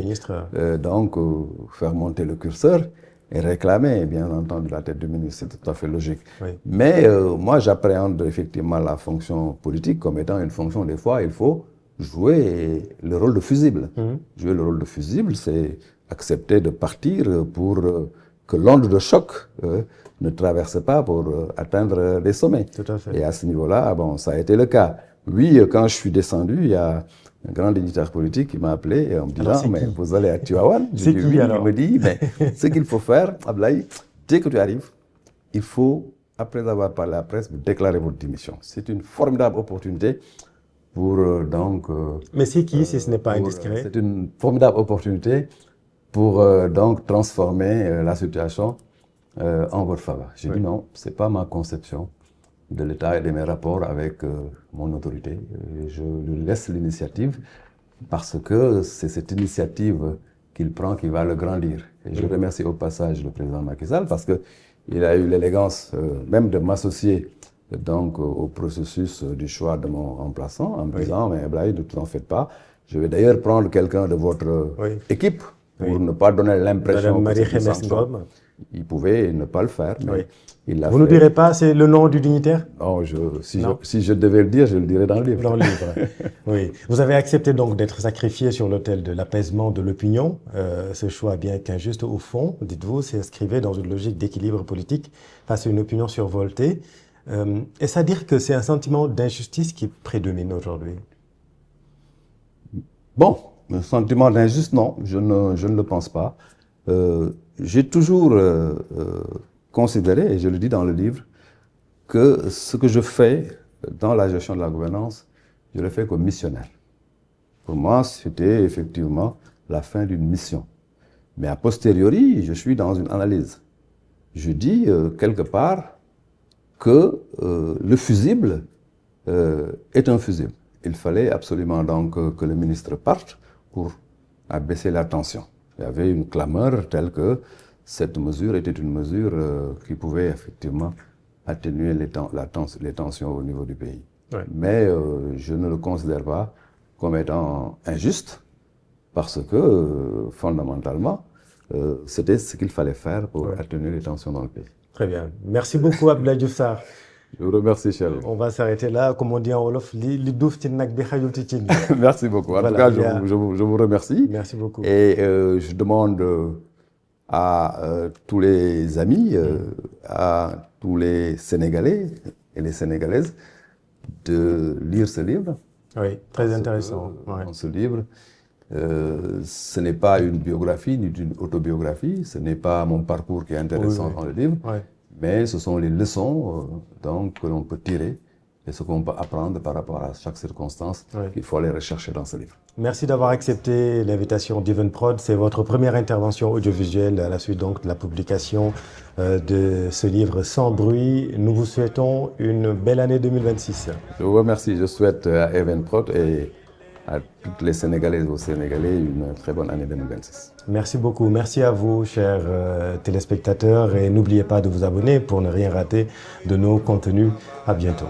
donc faire monter le curseur et réclamer, bien entendu, la tête du ministre. C'est tout à fait logique. Oui. Mais moi, j'appréhende effectivement la fonction politique comme étant une fonction, des fois, il faut jouer le rôle de fusible. Jouer le rôle de fusible, c'est accepter de partir pour que l'onde de choc ne traverse pas pour atteindre les sommets. Tout à fait. Et à ce niveau-là, bon, ça a été le cas. Oui, quand je suis descendu, il y a un grand dignitaire politique qui m'a appelé en me disant, mais vous allez à Tivaouane? C'est qui alors? Il me dit, mais ce qu'il faut faire, Ablaye, dès que tu arrives, il faut, après avoir parlé à la presse, vous déclarer votre démission. C'est une formidable opportunité pour donc... mais c'est qui, si ce n'est pas indiscret? C'est une formidable opportunité pour donc transformer la situation en votre faveur. J'ai dit non, c'est pas ma conception de l'État et de mes rapports avec mon autorité. Je lui laisse l'initiative parce que c'est cette initiative qu'il prend qui va le grandir. Et je remercie au passage le président Macky Sall parce qu'il a eu l'élégance même de m'associer donc au processus du choix de mon remplaçant en me disant, mais Ablaye, ne t'en faites pas. Je vais d'ailleurs prendre quelqu'un de votre équipe pour ne pas donner l'impression que c'est une sanction. Il pouvait ne pas le faire, mais il l'a fait. Vous ne direz pas, c'est le nom du dignitaire? Non, si je devais le dire, je le dirais dans le livre. Dans le livre, oui. Vous avez accepté donc d'être sacrifié sur l'autel de l'apaisement de l'opinion. Ce choix, bien qu'injuste au fond, dites-vous, s'inscrivait dans une logique d'équilibre politique face à une opinion survoltée. Est-ce à dire que c'est un sentiment d'injustice qui prédomine aujourd'hui? Bon, un sentiment d'injustice, non, je ne le pense pas. J'ai toujours considéré, et je le dis dans le livre, que ce que je fais dans la gestion de la gouvernance, je le fais comme missionnaire. Pour moi, c'était effectivement la fin d'une mission. Mais a posteriori, je suis dans une analyse. Je dis quelque part que le fusible est un fusible. Il fallait absolument donc que le ministre parte pour abaisser la tension. Il y avait une clameur telle que cette mesure était une mesure qui pouvait effectivement atténuer les tensions au niveau du pays. Ouais. Mais je ne le considère pas comme étant injuste parce que fondamentalement, c'était ce qu'il fallait faire pour atténuer les tensions dans le pays. Très bien. Merci beaucoup Abdoulaye Diouf Sarr. Je vous remercie, Charles. On va s'arrêter là. Comme on dit en Wolof, merci beaucoup. En tout cas, je vous remercie. Merci beaucoup. Et je demande à tous les amis, à tous les Sénégalais et les Sénégalaises de lire ce livre. Oui, très intéressant. Dans ce livre, ce n'est pas une biographie ni une autobiographie, ce n'est pas mon parcours qui est intéressant dans le livre. Mais ce sont les leçons donc, que l'on peut tirer et ce qu'on peut apprendre par rapport à chaque circonstance, il faut aller rechercher dans ce livre. Merci d'avoir accepté l'invitation d'Evenprod. C'est votre première intervention audiovisuelle à la suite donc de la publication de ce livre Sans bruit. Nous vous souhaitons une belle année 2026. Je vous remercie. Je souhaite à Evenprod et à toutes les Sénégalaises et aux Sénégalais une très bonne année 2026. Merci beaucoup. Merci à vous, chers téléspectateurs. Et n'oubliez pas de vous abonner pour ne rien rater de nos contenus. À bientôt.